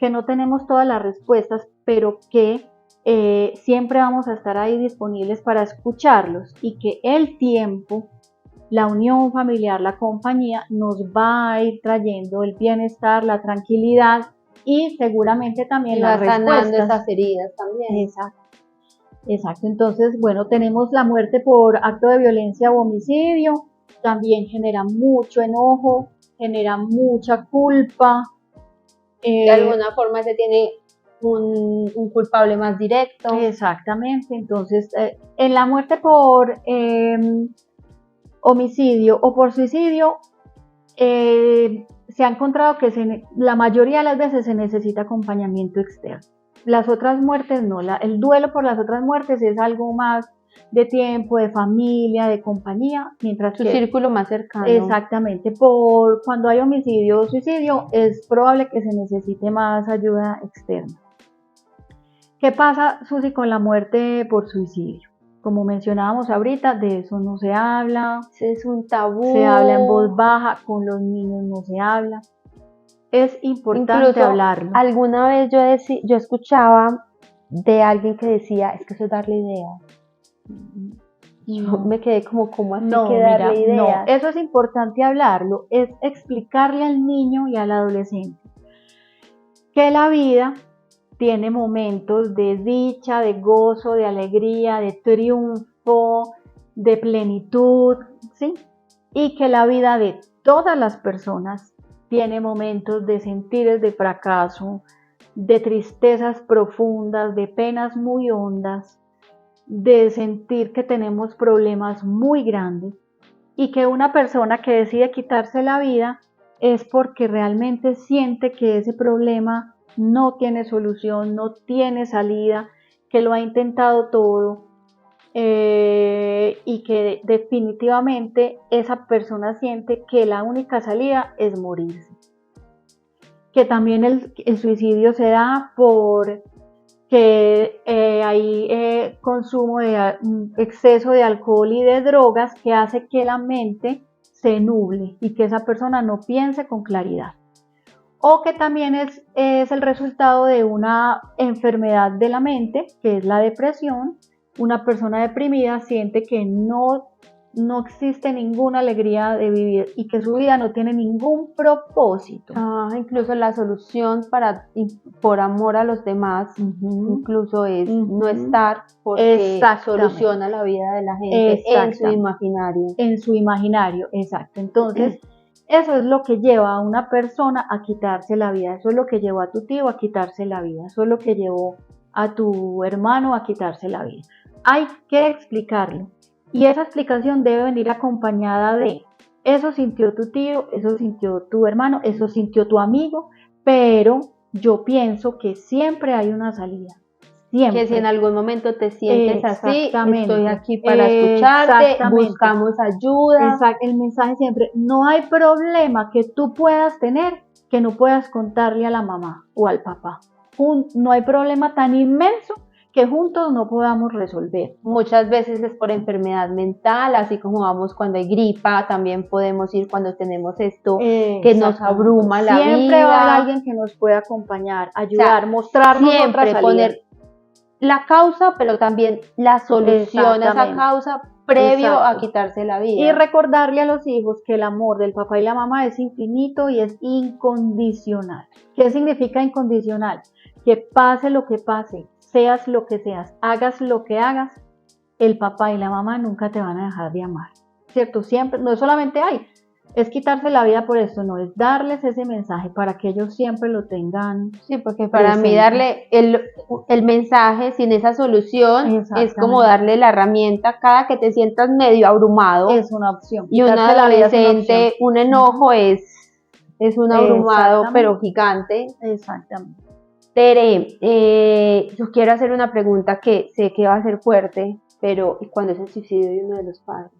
que no tenemos todas las respuestas, pero que siempre vamos a estar ahí disponibles para escucharlos y que el tiempo, la unión familiar, la compañía nos va a ir trayendo el bienestar, la tranquilidad y seguramente también las sanando respuestas. esas heridas también. Exacto. Entonces, bueno, tenemos la muerte por acto de violencia o homicidio, también genera mucho enojo, genera mucha culpa. De alguna forma se tiene un culpable más directo. Exactamente. Entonces, en la muerte por homicidio o por suicidio, se ha encontrado que la mayoría de las veces se necesita acompañamiento externo. Las otras muertes no, el duelo por las otras muertes es algo más de tiempo, de familia, de compañía, mientras Su que círculo más cercano. exactamente, cuando hay homicidio o suicidio es probable que se necesite más ayuda externa. ¿Qué pasa, Susi, con la muerte por suicidio? Como mencionábamos ahorita, de eso no se habla. Es un tabú. Se habla en voz baja, con los niños no se habla. Es importante incluso hablarlo. Alguna vez yo escuchaba de alguien que decía, es que eso es darle ideas. Yo me quedé como así que darle ideas. No, eso es importante hablarlo, es explicarle al niño y al adolescente que la vida tiene momentos de dicha, de gozo, de alegría, de triunfo, de plenitud, ¿sí? Y que la vida de todas las personas tiene momentos de sentires de fracaso, de tristezas profundas, de penas muy hondas, de sentir que tenemos problemas muy grandes y que una persona que decide quitarse la vida es porque realmente siente que ese problema no tiene solución, no tiene salida, que lo ha intentado todo y que definitivamente esa persona siente que la única salida es morirse. Que también el suicidio se da por que hay consumo de exceso de alcohol y de drogas que hace que la mente se nuble y que esa persona no piense con claridad. O que también es el resultado de una enfermedad de la mente, que es la depresión. Una persona deprimida siente que no existe ninguna alegría de vivir y que su vida no tiene ningún propósito. Incluso la solución por amor a los demás, incluso es no estar porque soluciona la vida de la gente en su imaginario. En su imaginario, exacto. Entonces, eso es lo que lleva a una persona a quitarse la vida, eso es lo que llevó a tu tío a quitarse la vida, eso es lo que llevó a tu hermano a quitarse la vida. Hay que explicarlo y esa explicación debe venir acompañada de eso sintió tu tío, eso sintió tu hermano, eso sintió tu amigo, pero yo pienso que siempre hay una salida. Siempre. Que si en algún momento te sientes así, estoy aquí para escucharte, buscamos ayuda. El mensaje siempre, no hay problema que tú puedas tener que no puedas contarle a la mamá o al papá. No hay problema tan inmenso que juntos no podamos resolver. Muchas veces es por enfermedad mental, así como vamos cuando hay gripa, también podemos ir cuando tenemos esto que nos abruma la vida. Siempre va a haber alguien que nos pueda acompañar, ayudar, mostrarnos otra salida. Poner la causa, pero también la solución a esa causa previo a quitarse la vida. Y recordarle a los hijos que el amor del papá y la mamá es infinito y es incondicional. ¿Qué significa incondicional? Que pase lo que pase, seas lo que seas, hagas lo que hagas, el papá y la mamá nunca te van a dejar de amar, ¿cierto? Siempre, no es solamente es quitarse la vida por esto, no, es darles ese mensaje para que ellos siempre lo tengan. Sí, porque para mí darle el mensaje sin esa solución es como darle la herramienta cada que te sientas medio abrumado. Es una opción. Y un adolescente, un enojo es un abrumado, pero gigante. Exactamente. Tere, yo quiero hacer una pregunta que sé que va a ser fuerte, pero ¿cuándo es el suicidio de uno de los padres?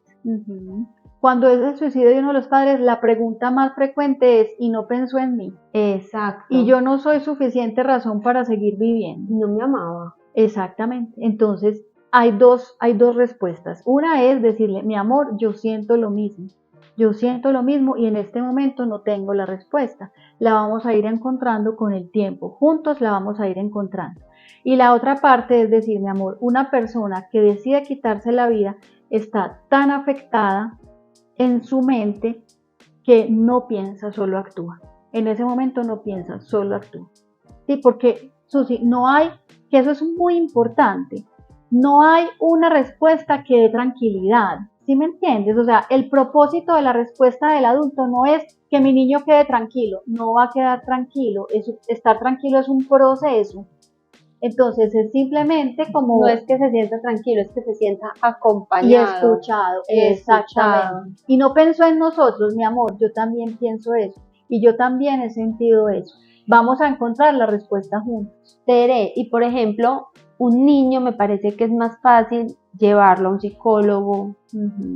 Cuando es el suicidio de uno de los padres, la pregunta más frecuente es, ¿y no pensó en mí? Exacto. Y yo no soy suficiente razón para seguir viviendo. No me amaba. Exactamente. Entonces, hay dos respuestas. Una es decirle, mi amor, yo siento lo mismo. yo siento lo mismo y en este momento no tengo la respuesta. La vamos a ir encontrando con el tiempo, juntos la vamos a ir encontrando. Y la otra parte es decir, mi amor, una persona que decide quitarse la vida está tan afectada en su mente que no piensa, solo actúa. En ese momento no piensa, solo actúa. Sí, porque, Susi, no hay, que eso es muy importante, no hay una respuesta que dé tranquilidad. ¿Sí me entiendes? O sea, el propósito de la respuesta del adulto no es que mi niño quede tranquilo, no va a quedar tranquilo, estar tranquilo es un proceso. Entonces es simplemente como... No es que se sienta tranquilo, es que se sienta y acompañado. escuchado, Escuchado. exactamente. Y no pensó en nosotros, mi amor, yo también pienso eso. Y yo también he sentido eso. Vamos a encontrar la respuesta juntos. Tere, y por ejemplo, un niño me parece que es más fácil llevarlo a un psicólogo,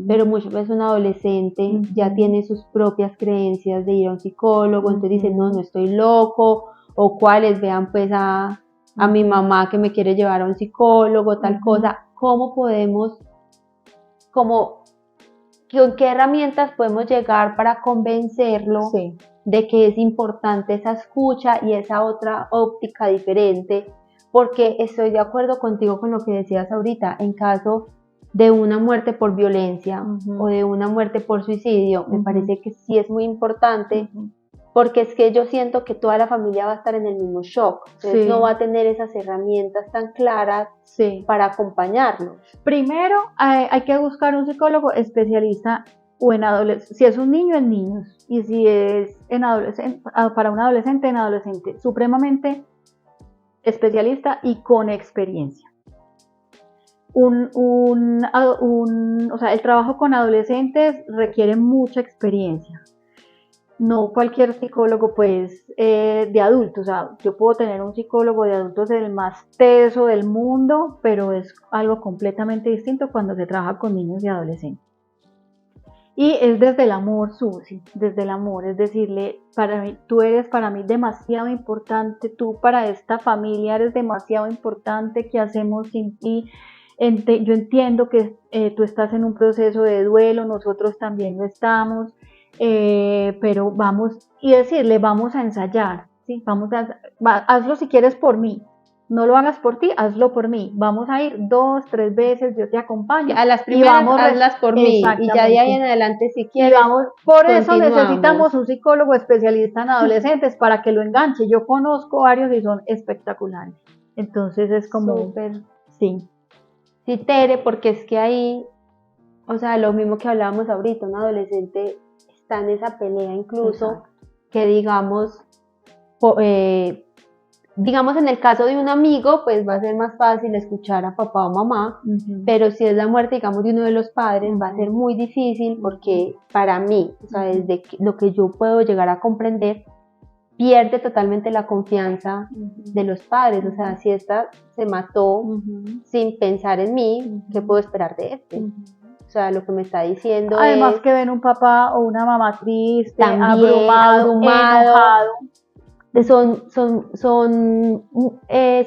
pero muchas veces un adolescente ya tiene sus propias creencias de ir a un psicólogo, entonces dice, no, no estoy loco, o cuáles vean pues a mi mamá que me quiere llevar a un psicólogo, tal cosa. ¿Cómo podemos, con qué herramientas podemos llegar para convencerlo Sí. de que es importante esa escucha y esa otra óptica diferente? Porque estoy de acuerdo contigo con lo que decías ahorita, en caso de una muerte por violencia o de una muerte por suicidio, me parece que sí es muy importante, porque es que yo siento que toda la familia va a estar en el mismo shock, entonces Sí. no va a tener esas herramientas tan claras Sí. para acompañarlos. Primero hay que buscar un psicólogo especialista o en adolescentes, si es un niño en niños y si es en adolescente, para un adolescente en adolescente, supremamente especialista y con experiencia. O sea, el trabajo con adolescentes requiere mucha experiencia. No cualquier psicólogo, pues, de adultos. O sea, yo puedo tener un psicólogo de adultos del más teso del mundo, pero es algo completamente distinto cuando se trabaja con niños y adolescentes. Y es desde el amor, Susi, desde el amor, es decirle, para mí, tú eres para mí demasiado importante, tú para esta familia eres demasiado importante, ¿qué hacemos sin ti? Yo entiendo que tú estás en un proceso de duelo, nosotros también lo estamos, pero vamos, y decirle, vamos a ensayar, ¿sí? Hazlo si quieres por mí, no lo hagas por ti, hazlo por mí. Vamos a ir 2, 3 veces, yo te acompaño. A las primeras hazlas por mí y ya de ahí en adelante si quieres. Por eso necesitamos un psicólogo especialista en adolescentes para que lo enganche. Yo conozco varios y son espectaculares. Entonces es como... Súper. Sí. Sí, Tere, porque es que ahí, o sea, lo mismo que hablábamos ahorita, un adolescente está en esa pelea incluso. Exacto. Que digamos en el caso de un amigo, pues va a ser más fácil escuchar a papá o mamá, pero si es la muerte, digamos, de uno de los padres, va a ser muy difícil porque para mí, o sea, desde lo que yo puedo llegar a comprender, pierde totalmente la confianza de los padres. O sea, si esta se mató sin pensar en mí, ¿qué puedo esperar de este? O sea, lo que me está diciendo además es... que ven un papá o una mamá triste, también abrumado, enojado. Son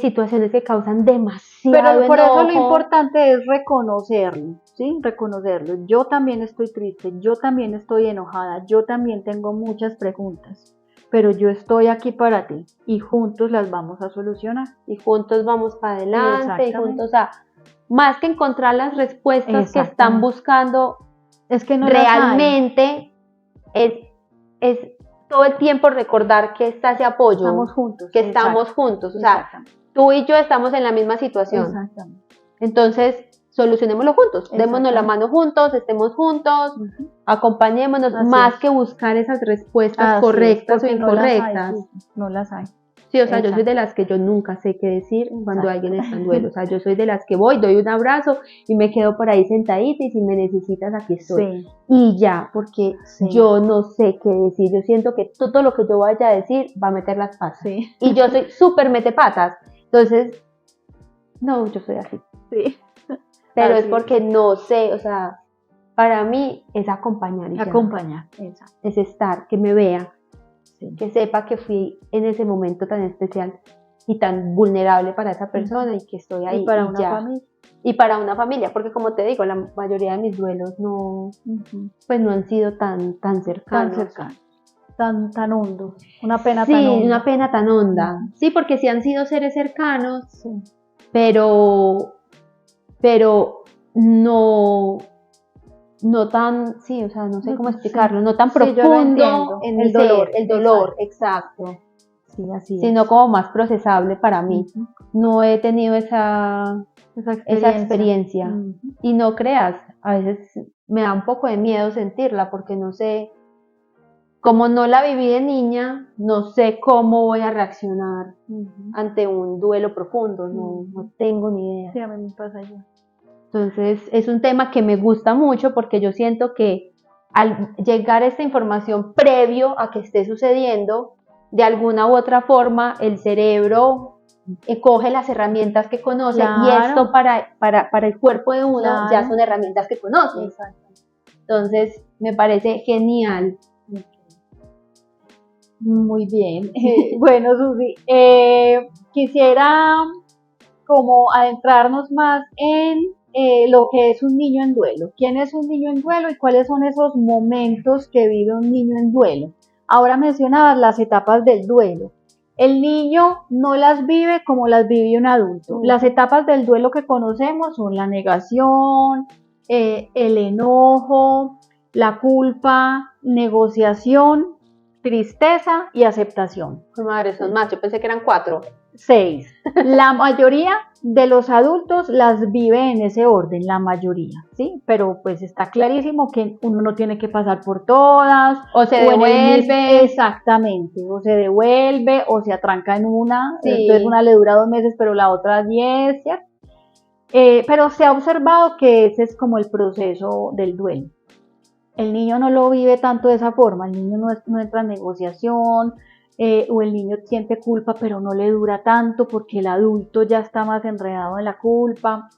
situaciones que causan demasiado Pero por enojo. eso lo importante es reconocerlo, ¿sí? Reconocerlo. Yo también estoy triste, yo también estoy enojada, yo también tengo muchas preguntas, pero yo estoy aquí para ti y juntos las vamos a solucionar. Y juntos vamos para adelante y juntos, o sea, más que encontrar las respuestas que están buscando, es que no realmente es todo el tiempo recordar que está ese apoyo, estamos juntos, que estamos juntos, o sea, tú y yo estamos en la misma situación. Exactamente. Entonces, solucionémoslo juntos, démonos la mano juntos, estemos juntos, acompañémonos, más que buscar esas respuestas correctas o incorrectas. No las hay. Sí, o sea, yo soy de las que yo nunca sé qué decir cuando alguien está en duelo. O sea, yo soy de las que voy, doy un abrazo y me quedo por ahí sentadita y si me necesitas aquí estoy. Y ya, porque yo no sé qué decir. Yo siento que todo lo que yo vaya a decir va a meter las patas. Y yo soy súper metepatas. Entonces, no, yo soy así. Pero es porque no sé, o sea, para mí es acompañar. Acompañar, es estar, que me vea. Que sepa que fui en ese momento tan especial y tan vulnerable para esa persona y que estoy ahí. Y para una familia. y para una familia, porque como te digo, la mayoría de mis duelos no, pues no han sido tan cercanos. Tan hondo, una pena sí, tan honda. una pena tan honda. Sí, porque sí han sido seres cercanos, pero no tan, sí, o sea, no sé cómo explicarlo, no tan profundo en el dolor, exacto. Sí, así sino es. como más procesable para mí. No he tenido esa experiencia. Y no creas, a veces me da un poco de miedo sentirla porque no sé, como no la viví de niña, no sé cómo voy a reaccionar ante un duelo profundo, no tengo ni idea. Sí, a mí me pasa ya. Entonces es un tema que me gusta mucho porque yo siento que al llegar esta información previo a que esté sucediendo, de alguna u otra forma el cerebro coge las herramientas que conoce, claro, y esto para el cuerpo de uno claro, ya son herramientas que conoce. Exacto. Entonces me parece genial. Muy bien. Bueno, Susi, quisiera como adentrarnos más en lo que es un niño en duelo. ¿Quién es un niño en duelo y cuáles son esos momentos que vive un niño en duelo? Ahora mencionabas las etapas del duelo. El niño no las vive como las vive un adulto. Las etapas del duelo que conocemos son la negación, el enojo, la culpa, negociación, tristeza y aceptación. Madre, son más, yo pensé que eran 4. 6. La mayoría de los adultos las vive en ese orden, la mayoría, ¿sí? Pero pues está clarísimo que uno no tiene que pasar por todas. O se devuelve. Exactamente, o se devuelve o se atranca en una, sí. Entonces una le dura 2 meses pero la otra 10, ¿cierto? Pero se ha observado que ese es como el proceso del duelo. El niño no lo vive tanto de esa forma, el niño no entra en negociación, o el niño siente culpa pero no le dura tanto porque el adulto ya está más enredado en la culpa.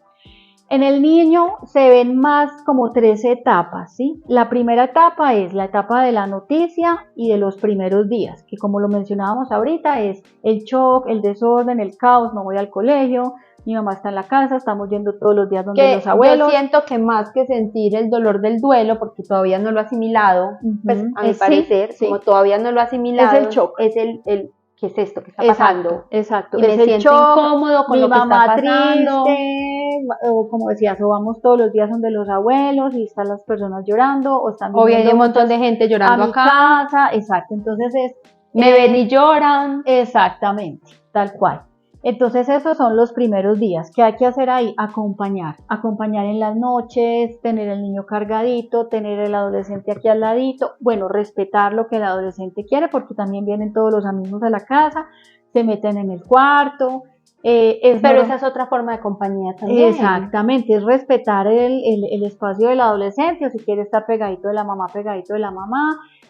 En el niño se ven más como 3 etapas, ¿sí? La primera etapa es la etapa de la noticia y de los primeros días, que como lo mencionábamos ahorita es el shock, el desorden, el caos, no voy al colegio, mi mamá está en la casa, estamos yendo todos los días donde los abuelos. Yo siento que más que sentir el dolor del duelo, porque todavía no lo he asimilado, pues a mi parecer, como todavía no lo he asimilado, es el shock. Es el ¿qué es esto? ¿Qué está pasando? Exacto. Y me siento incómodo con lo que está pasando. Triste, o como decías, o vamos todos los días donde los abuelos y están las personas llorando, o están viene un montón de gente llorando a mi casa. Exacto, entonces me ven y lloran. Exactamente, tal cual. Entonces esos son los primeros días. ¿Qué hay que hacer ahí? Acompañar en las noches, tener el niño cargadito, tener el adolescente aquí al ladito, bueno, respetar lo que el adolescente quiere porque también vienen todos los amigos a la casa, se meten en el cuarto. Pero esa es otra forma de compañía también. Exactamente, es respetar el espacio del adolescente, o si quiere estar pegadito de la mamá,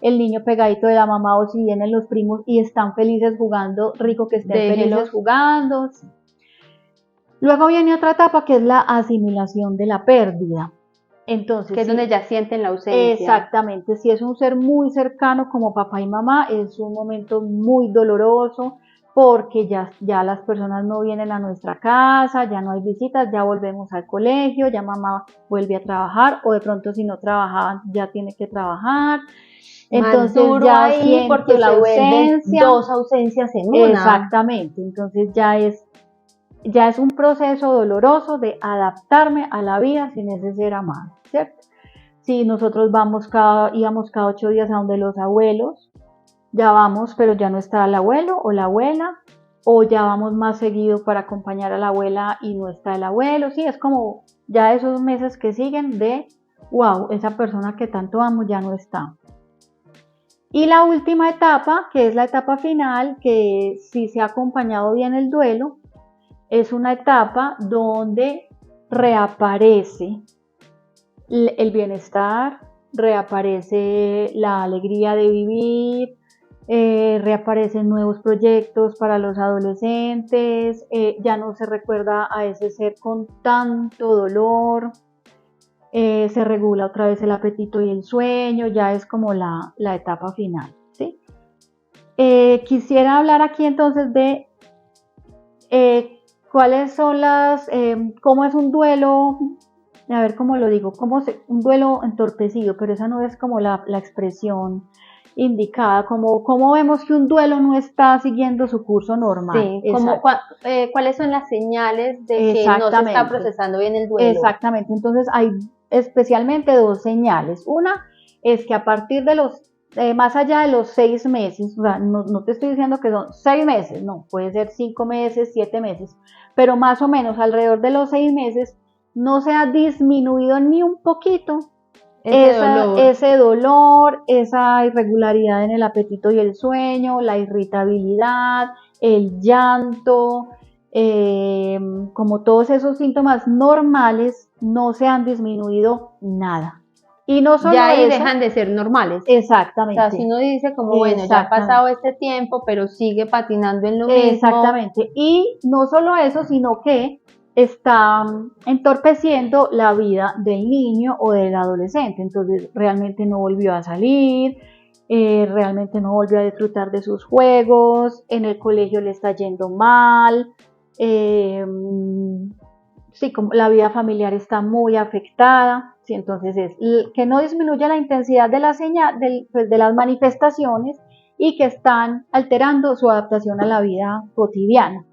el niño pegadito de la mamá, o si vienen los primos y están felices jugando, rico que estén felices jugando. Luego viene otra etapa que es la asimilación de la pérdida. Entonces, que es donde ya sienten la ausencia. Exactamente, si es un ser muy cercano como papá y mamá, es un momento muy doloroso porque ya las personas no vienen a nuestra casa, ya no hay visitas, ya volvemos al colegio, ya mamá vuelve a trabajar, o de pronto si no trabajaban ya tiene que trabajar. Entonces ya ahí porque la ausencia, 2 ausencias en una. Exactamente, entonces ya es un proceso doloroso de adaptarme a la vida sin ese ser amado, ¿cierto? Si nosotros íbamos cada 8 días a donde los abuelos, ya vamos, pero ya no está el abuelo o la abuela, o ya vamos más seguido para acompañar a la abuela y no está el abuelo, sí, es como ya esos meses que siguen de, wow, esa persona que tanto amo ya no está. Y la última etapa, que es la etapa final, que si se ha acompañado bien el duelo, es una etapa donde reaparece el bienestar, reaparece la alegría de vivir, reaparecen nuevos proyectos para los adolescentes, ya no se recuerda a ese ser con tanto dolor, se regula otra vez el apetito y el sueño, ya es como la etapa final, ¿sí? Quisiera hablar aquí entonces de ¿Cuáles son cómo es un duelo? A ver cómo lo digo, un duelo entorpecido, pero esa no es como la expresión indicada, cómo vemos que un duelo no está siguiendo su curso normal. Sí, ¿cuáles son las señales de que no se está procesando bien el duelo? Exactamente, entonces hay especialmente dos señales. Una es que a partir de más allá de los 6 meses, o sea, no te estoy diciendo que son 6 meses, no, puede ser 5 meses, 7 meses, pero más o menos alrededor de los 6 meses no se ha disminuido ni un poquito ese dolor, esa irregularidad en el apetito y el sueño, la irritabilidad, el llanto, como todos esos síntomas normales no se han disminuido nada. Y no solo ya ahí dejan de ser normales. Exactamente. O sea, si uno dice como, bueno, ya ha pasado este tiempo, pero sigue patinando en lo mismo. Exactamente. Y no solo eso, sino que está entorpeciendo la vida del niño o del adolescente. Entonces realmente no volvió a salir, realmente no volvió a disfrutar de sus juegos, en el colegio le está yendo mal, sí, como la vida familiar está muy afectada. Sí, entonces es que no disminuye la intensidad de la señal, de las manifestaciones y que están alterando su adaptación a la vida cotidiana.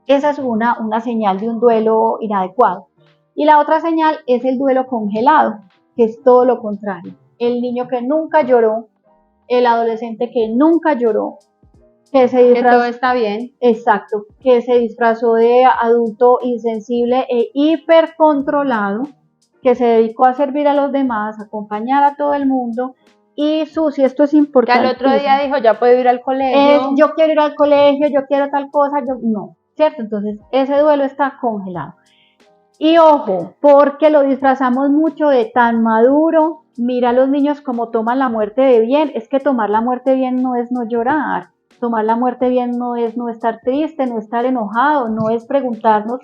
Esa es una señal de un duelo inadecuado. Y la otra señal es el duelo congelado, que es todo lo contrario. El niño que nunca lloró, el adolescente que nunca lloró, que todo está bien. Exacto, que se disfrazó de adulto insensible e hipercontrolado, que se dedicó a servir a los demás, a acompañar a todo el mundo. Y Susi, esto es importante. Que al otro día dijo, ya puedo ir al colegio. Yo quiero ir al colegio, yo quiero tal cosa, no. ¿Cierto? Entonces ese duelo está congelado. Y ojo, porque lo disfrazamos mucho de tan maduro. Mira a los niños como toman la muerte de bien. Es que tomar la muerte bien no es no llorar. Tomar la muerte bien no es no estar triste, no estar enojado, no es preguntarnos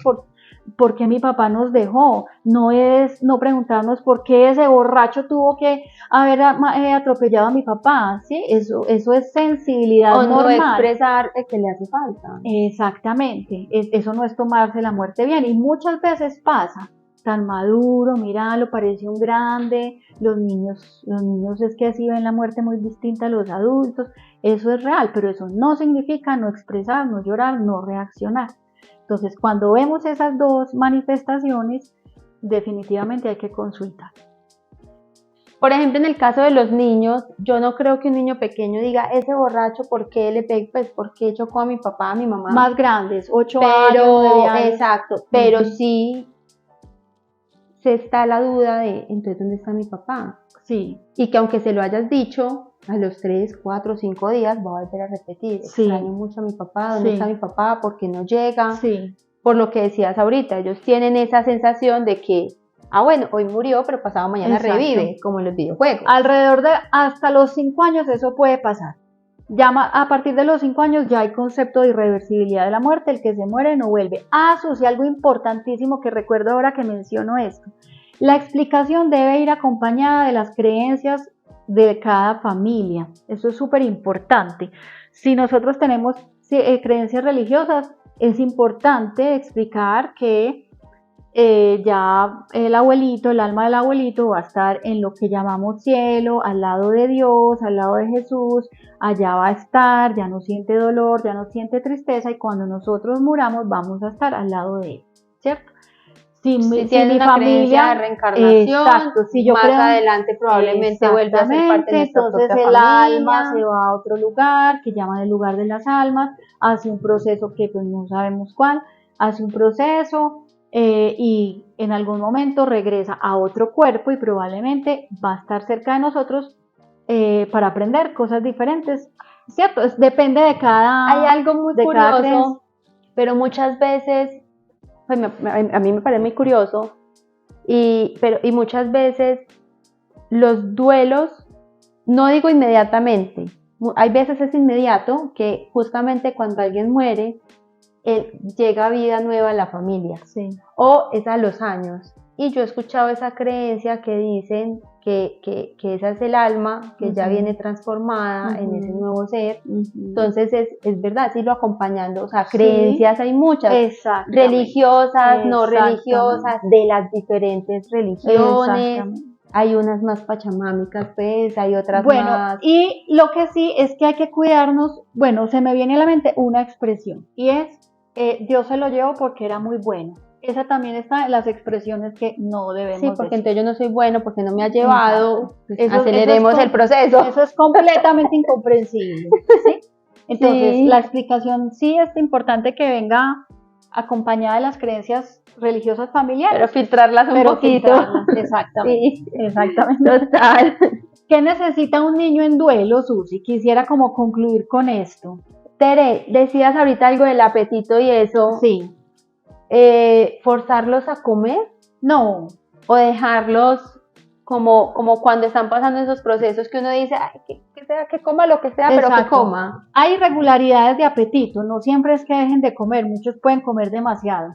por qué mi papá nos dejó, no es no preguntarnos por qué ese borracho tuvo que haber atropellado a mi papá, ¿sí? Eso es sensibilidad normal. O no expresar que le hace falta. Exactamente, eso no es tomarse la muerte bien, y muchas veces pasa, tan maduro, míralo, parece un grande, los niños es que así ven la muerte muy distinta a los adultos, eso es real, pero eso no significa no expresar, no llorar, no reaccionar. Entonces, cuando vemos esas dos manifestaciones, definitivamente hay que consultar. Por ejemplo, en el caso de los niños, yo no creo que un niño pequeño diga, ese borracho, ¿por qué le pegó? Pues, ¿por qué chocó a mi papá, a mi mamá? Más grandes, 8 años, 9 años. Exacto, pero sí se está la duda de, entonces, ¿dónde está mi papá? Sí. Y que aunque se lo hayas dicho, a los 3, 4, 5 días va a volver a repetir. Sí. Extraño mucho a mi papá, ¿dónde está mi papá? ¿Por qué no llega? Sí. Por lo que decías ahorita, ellos tienen esa sensación de que, bueno, hoy murió, pero pasado mañana revive, como en los videojuegos. Alrededor de hasta los 5 años eso puede pasar. Ya a partir de los 5 años ya hay concepto de irreversibilidad de la muerte, el que se muere no vuelve. Susi, algo importantísimo que recuerdo ahora que menciono esto. La explicación debe ir acompañada de las creencias de cada familia. Eso es súper importante. Si nosotros tenemos creencias religiosas, es importante explicar que ya el abuelito, el alma del abuelito va a estar en lo que llamamos cielo, al lado de Dios, al lado de Jesús, allá va a estar, ya no siente dolor, ya no siente tristeza, y cuando nosotros muramos vamos a estar al lado de él, ¿cierto? Si mi familia de reencarnación, exacto, si yo más adelante probablemente vuelve a ser parte de nuestra entonces propia el familia. alma se va a otro lugar que llaman el lugar de las almas, hace un proceso que pues no sabemos cuál, hace un proceso y en algún momento regresa a otro cuerpo y probablemente va a estar cerca de nosotros para aprender cosas diferentes, ¿cierto? Depende de cada... Hay algo muy curioso, pero muchas veces... Pues a mí me parece muy curioso y muchas veces los duelos, no digo inmediatamente, hay veces es inmediato, que justamente cuando alguien muere llega vida nueva a la familia, sí. O es a los años. Y yo he escuchado esa creencia que dicen que esa es el alma, que ya Ujú. viene transformada en ese Ujú. nuevo ser. Ujú. Entonces es verdad, sí lo acompañando, o sea, Sí. creencias hay muchas, Exactamente. religiosas, no Exactamente. religiosas, de las diferentes religiones, Exactamente. hay unas más pachamámicas, pues, hay otras Bueno, más. y lo que sí es que hay que cuidarnos, bueno, se me viene a la mente una expresión, y es, Dios se lo llevó porque era muy bueno. Esa también está en las expresiones que no Sí, debemos porque decir. entonces yo no soy bueno, porque no me ha llevado, Exacto. pues, Eso es aceleremos el proceso. Eso es completamente incomprensible, ¿sí? Entonces, Sí. la explicación sí es importante que venga acompañada de las creencias religiosas Pero familiares, filtrarlas un pero poquito. filtrarlas, exactamente, Sí, exactamente. total. ¿Qué necesita un niño en duelo, Susi? Quisiera como concluir con esto. Tere, decías ahorita algo del apetito y eso, Sí, forzarlos a comer no, o dejarlos como cuando están pasando esos procesos que uno dice, ay, que sea, que coma lo que sea, pero que exacto. coma. Hay irregularidades de apetito, no siempre es que dejen de comer, muchos pueden comer demasiado.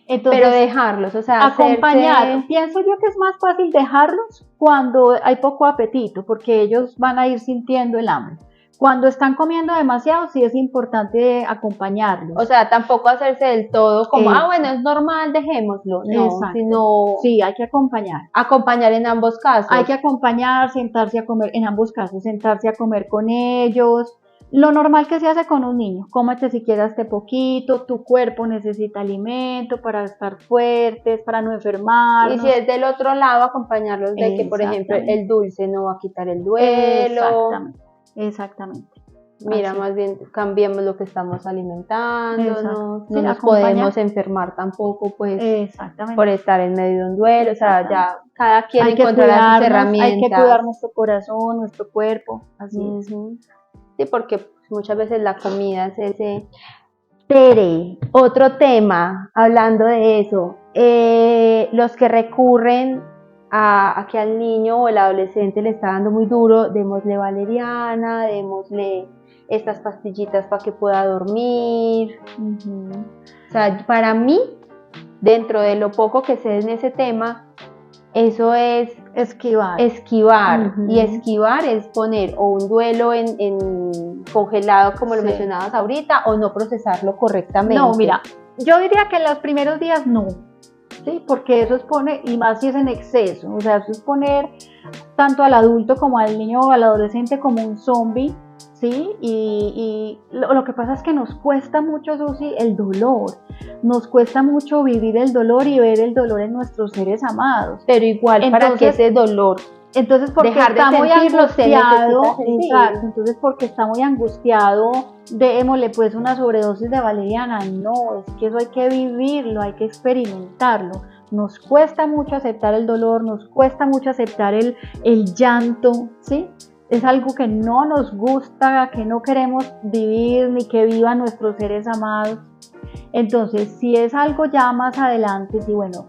Entonces, Pero dejarlos, o sea, acompañar, hacerse. pienso yo que es más fácil dejarlos cuando hay poco apetito, porque ellos van a ir sintiendo el hambre. Cuando están comiendo demasiado, sí es importante acompañarlos. O sea, tampoco hacerse del todo como, Eso. bueno, es normal, dejémoslo. No, Exacto. sino Sí, hay que acompañar. acompañar en ambos casos. Hay que acompañar, sentarse a comer, en ambos casos, sentarse a comer con ellos. Lo normal que se hace con un niño, cómete siquiera este poquito, tu cuerpo necesita alimento para estar fuertes, para no Y enfermarnos. si es del otro lado, acompañarlos de que, por ejemplo, Exactamente. el dulce no va a quitar el duelo. Exactamente, exactamente. Mira, Así. más bien cambiemos lo que estamos alimentándonos, Exacto. no Sí, nos acompañar. podemos enfermar tampoco, pues, Exactamente. por estar en medio de un duelo. O sea, ya cada quien Hay que encontrará sus cuidarnos, herramientas. hay que cuidar nuestro corazón, nuestro cuerpo, así es. Ujú. Sí, porque pues, muchas veces la comida es ese. Tere, otro tema, hablando de eso, los que recurren a que al niño o el adolescente le está dando muy duro, démosle valeriana, démosle estas pastillitas para que pueda dormir. Ujú. O sea, para mí, dentro de lo poco que sé en ese tema, eso es Esquivar. esquivar. Y Ujú. esquivar es poner o un duelo en congelado, como lo Sí. mencionabas ahorita, o no procesarlo correctamente. No, mira, yo diría que en los primeros días no, ¿sí? Porque eso es poner, y más si es en exceso, o sea, eso es poner tanto al adulto como al niño o al adolescente como un zombie, ¿sí? Y lo que pasa es que nos cuesta mucho, Susi, el dolor, nos cuesta mucho vivir el dolor y ver el dolor en nuestros seres amados. Pero igual, para que ese dolor, entonces, porque dejar de está muy sentirlo, se angustiado, necesita sentir. exacto, entonces porque está muy angustiado, démosle pues una sobredosis de valeriana. No, es que eso hay que vivirlo, hay que experimentarlo. Nos cuesta mucho aceptar el dolor, nos cuesta mucho aceptar el llanto, ¿sí? Es algo que no nos gusta, que no queremos vivir ni que vivan nuestros seres amados. Entonces, si es algo ya más adelante, si bueno,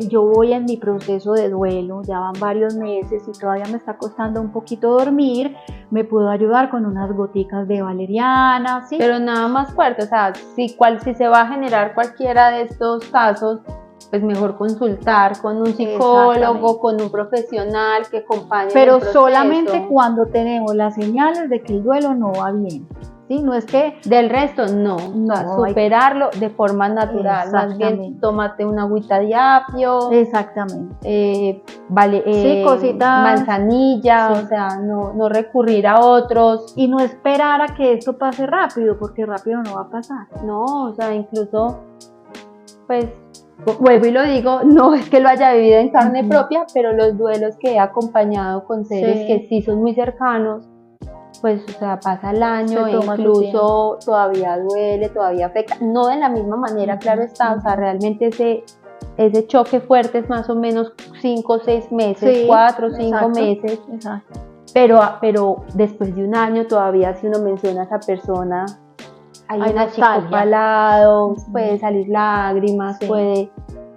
yo voy en mi proceso de duelo, ya van varios meses y todavía me está costando un poquito dormir, me puedo ayudar con unas goticas de valeriana, ¿sí? Pero nada más fuerte, o sea, si se va a generar cualquiera de estos casos, pues mejor consultar con un psicólogo, con un profesional que acompañe Pero el proceso. solamente cuando tenemos las señales de que el duelo no va bien. ¿Sí? No es que del resto no, o sea, superarlo de forma natural, más bien tómate una agüita de apio, exactamente, sí, cositas, manzanilla, sí. O sea, no recurrir a otros y no esperar a que esto pase rápido, porque rápido no va a pasar. No, o sea, incluso pues vuelvo y lo digo, no es que lo haya vivido en carne propia, pero los duelos que he acompañado con seres que sí son muy cercanos, pues, o sea, pasa el año, incluso todavía duele, todavía afecta, no de la misma manera, claro está, o sea, realmente ese choque fuerte es más o menos 5 o 6 meses, 4 o 5 meses, pero después de un año todavía si uno menciona a esa persona, hay una chicopa al lado, puede salir lágrimas, puede,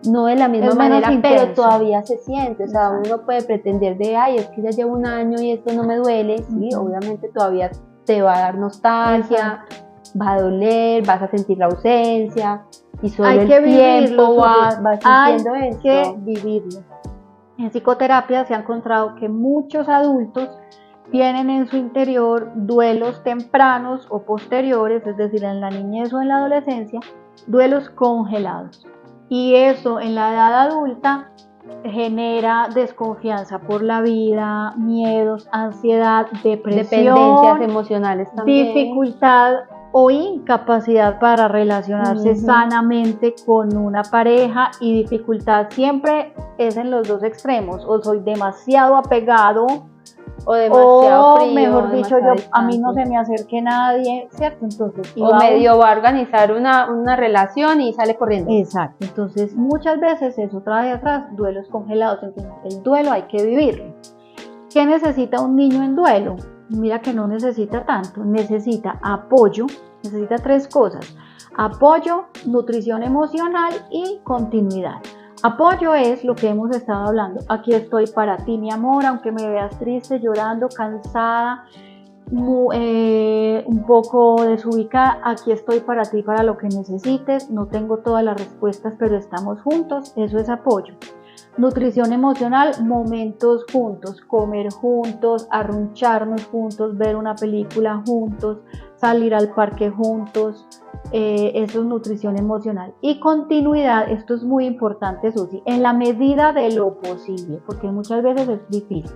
no de la misma manera, pero todavía se siente, o sea, uno no puede pretender de, ay, es que ya llevo un año y esto no me duele, sí, obviamente todavía te va a dar nostalgia, va a doler, vas a sentir la ausencia, y solo el tiempo va sintiendo esto. Hay que vivirlo. En psicoterapia se ha encontrado que muchos adultos tienen en su interior duelos tempranos o posteriores, es decir, en la niñez o en la adolescencia, duelos congelados. Y eso en la edad adulta genera desconfianza por la vida, miedos, ansiedad, depresión, Dependencias emocionales también. dificultad o incapacidad para relacionarse sanamente con una pareja, y dificultad siempre es en los dos extremos, o soy demasiado apegado o demasiado frío, mejor dicho, a mí no distante. se me acerque nadie, ¿cierto? Entonces, o medio va a organizar una relación y sale corriendo. Exacto, entonces muchas veces eso trae atrás duelos congelados. Entonces el duelo hay que vivirlo. ¿Qué necesita un niño en duelo? Mira que no necesita tanto, necesita apoyo, necesita 3 cosas: apoyo, nutrición emocional y continuidad. Apoyo es lo que hemos estado hablando: aquí estoy para ti, mi amor, aunque me veas triste, llorando, cansada, un poco desubicada, aquí estoy para ti, para lo que necesites, no tengo todas las respuestas, pero estamos juntos. Eso es apoyo. Nutrición emocional: momentos juntos, comer juntos, arruncharnos juntos, ver una película juntos, salir al parque juntos. Eso es nutrición emocional. Y continuidad: esto es muy importante, Susi, en la medida de lo posible, porque muchas veces es difícil,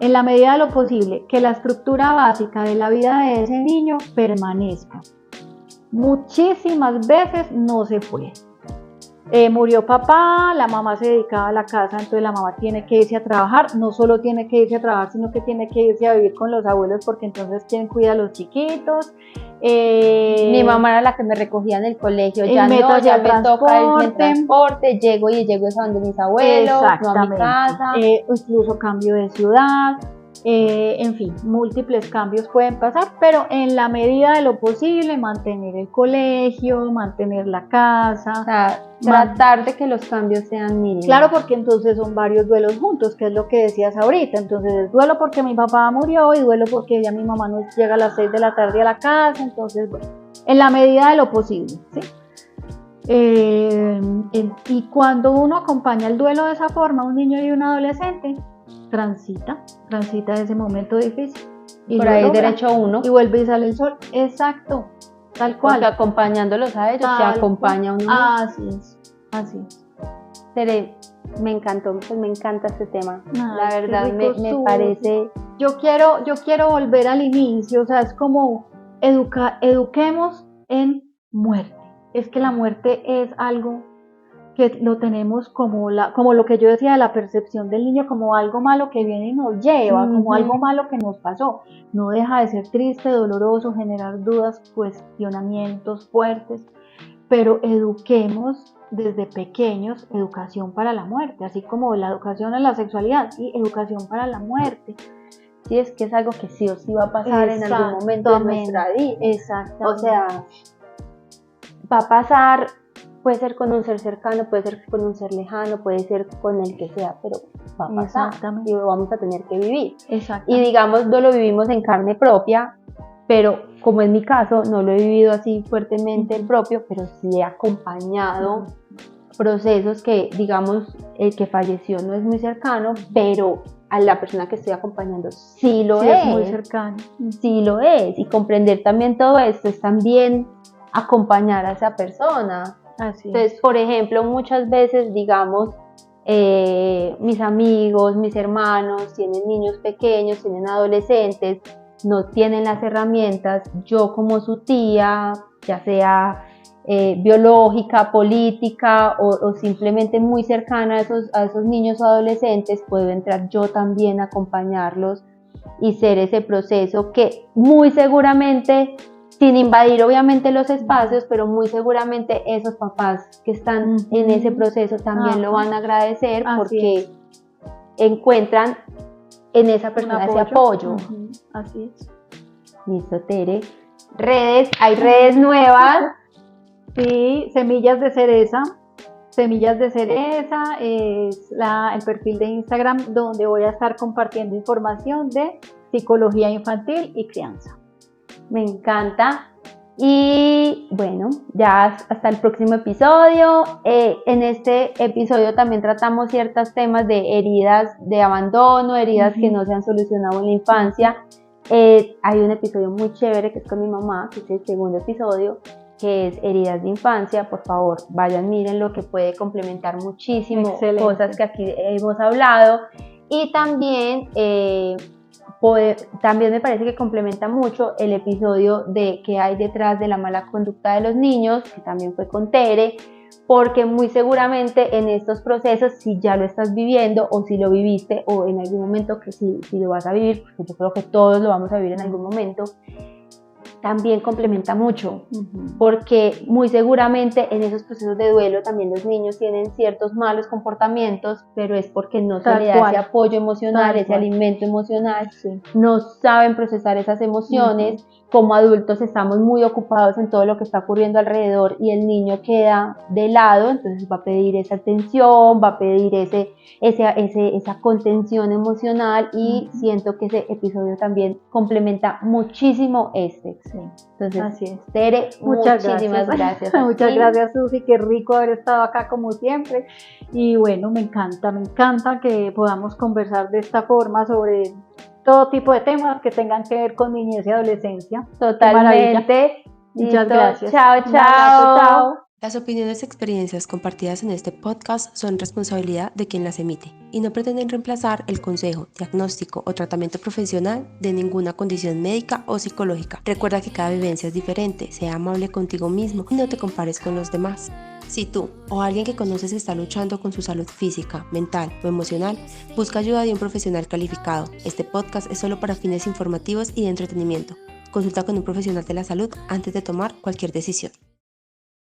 en la medida de lo posible, que la estructura básica de la vida de ese niño permanezca. Muchísimas veces no se puede. Murió papá, la mamá se dedicaba a la casa, entonces la mamá tiene que irse a trabajar. No solo tiene que irse a trabajar, sino que tiene que irse a vivir con los abuelos, porque entonces ¿quién cuida a los chiquitos? Mi mamá era la que me recogía en el colegio, ya no, ya me toca irme en transporte, llego es a donde mis abuelos, no a mi casa. Incluso cambio de ciudad. En fin, múltiples cambios pueden pasar, pero en la medida de lo posible mantener el colegio, mantener la casa, o sea, tratar de que los cambios sean mínimos. Claro, porque entonces son varios duelos juntos, que es lo que decías ahorita. Entonces es duelo porque mi papá murió y duelo porque ya mi mamá no llega a las 6 de la tarde a la casa. Entonces, bueno, en la medida de lo posible, ¿sí? Y cuando uno acompaña el duelo de esa forma, un niño y un adolescente transita ese momento difícil. Y por ahí derecho uno. Y vuelve y sale el sol. Exacto, tal cual. Porque acompañándolos a ellos se acompaña uno. Así es, así es. Tere, me encantó, pues me encanta este tema. La verdad me parece. Yo quiero volver al inicio, o sea, es como eduquemos en muerte. Es que la muerte es algo que lo tenemos como lo que yo decía de la percepción del niño, como algo malo que viene y nos lleva, como algo malo que nos pasó. No deja de ser triste, doloroso, generar dudas, cuestionamientos fuertes, pero eduquemos desde pequeños, educación para la muerte, así como la educación en la sexualidad y educación para la muerte. Sí, es que es algo que sí o sí va a pasar en algún momento de nuestra vida. Exactamente. O sea, va a pasar. Puede ser con un ser cercano, puede ser con un ser lejano, puede ser con el que sea, pero va a pasar y lo vamos a tener que vivir. Y digamos, no lo vivimos en carne propia, pero como en mi caso, no lo he vivido así fuertemente propio, pero sí he acompañado procesos que, digamos, el que falleció no es muy cercano, pero a la persona que estoy acompañando sí lo es. Es muy cercano. Sí lo es. Y comprender también todo esto es también acompañar a esa persona. Así Entonces, por ejemplo, muchas veces, digamos, mis amigos, mis hermanos tienen niños pequeños, tienen adolescentes, no tienen las herramientas. Yo como su tía, ya sea biológica, política o simplemente muy cercana a esos niños o adolescentes, puedo entrar yo también a acompañarlos y ser ese proceso que muy seguramente, sin invadir obviamente los espacios, pero muy seguramente esos papás que están en ese proceso también lo van a agradecer, porque encuentran en esa persona ese apoyo. Así es. Listo, Tere. Redes, hay redes nuevas. Sí, Semillas de Cereza. Semillas de Cereza es el perfil de Instagram donde voy a estar compartiendo información de psicología infantil y crianza. Me encanta. Y bueno, ya hasta el próximo episodio. En este episodio también tratamos ciertos temas de heridas de abandono, heridas que no se han solucionado en la infancia. Hay un episodio muy chévere que es con mi mamá, que es el segundo episodio, que es heridas de infancia. Por favor, vayan, miren lo que puede complementar muchísimo. Excelente. Cosas que aquí hemos hablado. Y también también me parece que complementa mucho el episodio de qué hay detrás de la mala conducta de los niños, que también fue con Tere, porque muy seguramente en estos procesos, si ya lo estás viviendo o si lo viviste o en algún momento que si lo vas a vivir, porque yo creo que todos lo vamos a vivir en algún momento, también complementa mucho, porque muy seguramente en esos procesos de duelo también los niños tienen ciertos malos comportamientos, pero es porque no se le da ese apoyo emocional, ese alimento emocional, no saben procesar esas emociones. Como adultos estamos muy ocupados en todo lo que está ocurriendo alrededor y el niño queda de lado, entonces va a pedir esa atención, va a pedir esa contención emocional, y siento que ese episodio también complementa muchísimo este. Entonces, así es. Tere, muchísimas gracias. Muchas gracias, Susi, qué rico haber estado acá como siempre. Y bueno, me encanta que podamos conversar de esta forma sobre todo tipo de temas que tengan que ver con niñez y adolescencia. Totalmente. Muchas gracias. Chao. Las opiniones y experiencias compartidas en este podcast son responsabilidad de quien las emite y no pretenden reemplazar el consejo, diagnóstico o tratamiento profesional de ninguna condición médica o psicológica. Recuerda que cada vivencia es diferente, sea amable contigo mismo y no te compares con los demás. Si tú o alguien que conoces está luchando con su salud física, mental o emocional, busca ayuda de un profesional calificado. Este podcast es solo para fines informativos y de entretenimiento. Consulta con un profesional de la salud antes de tomar cualquier decisión.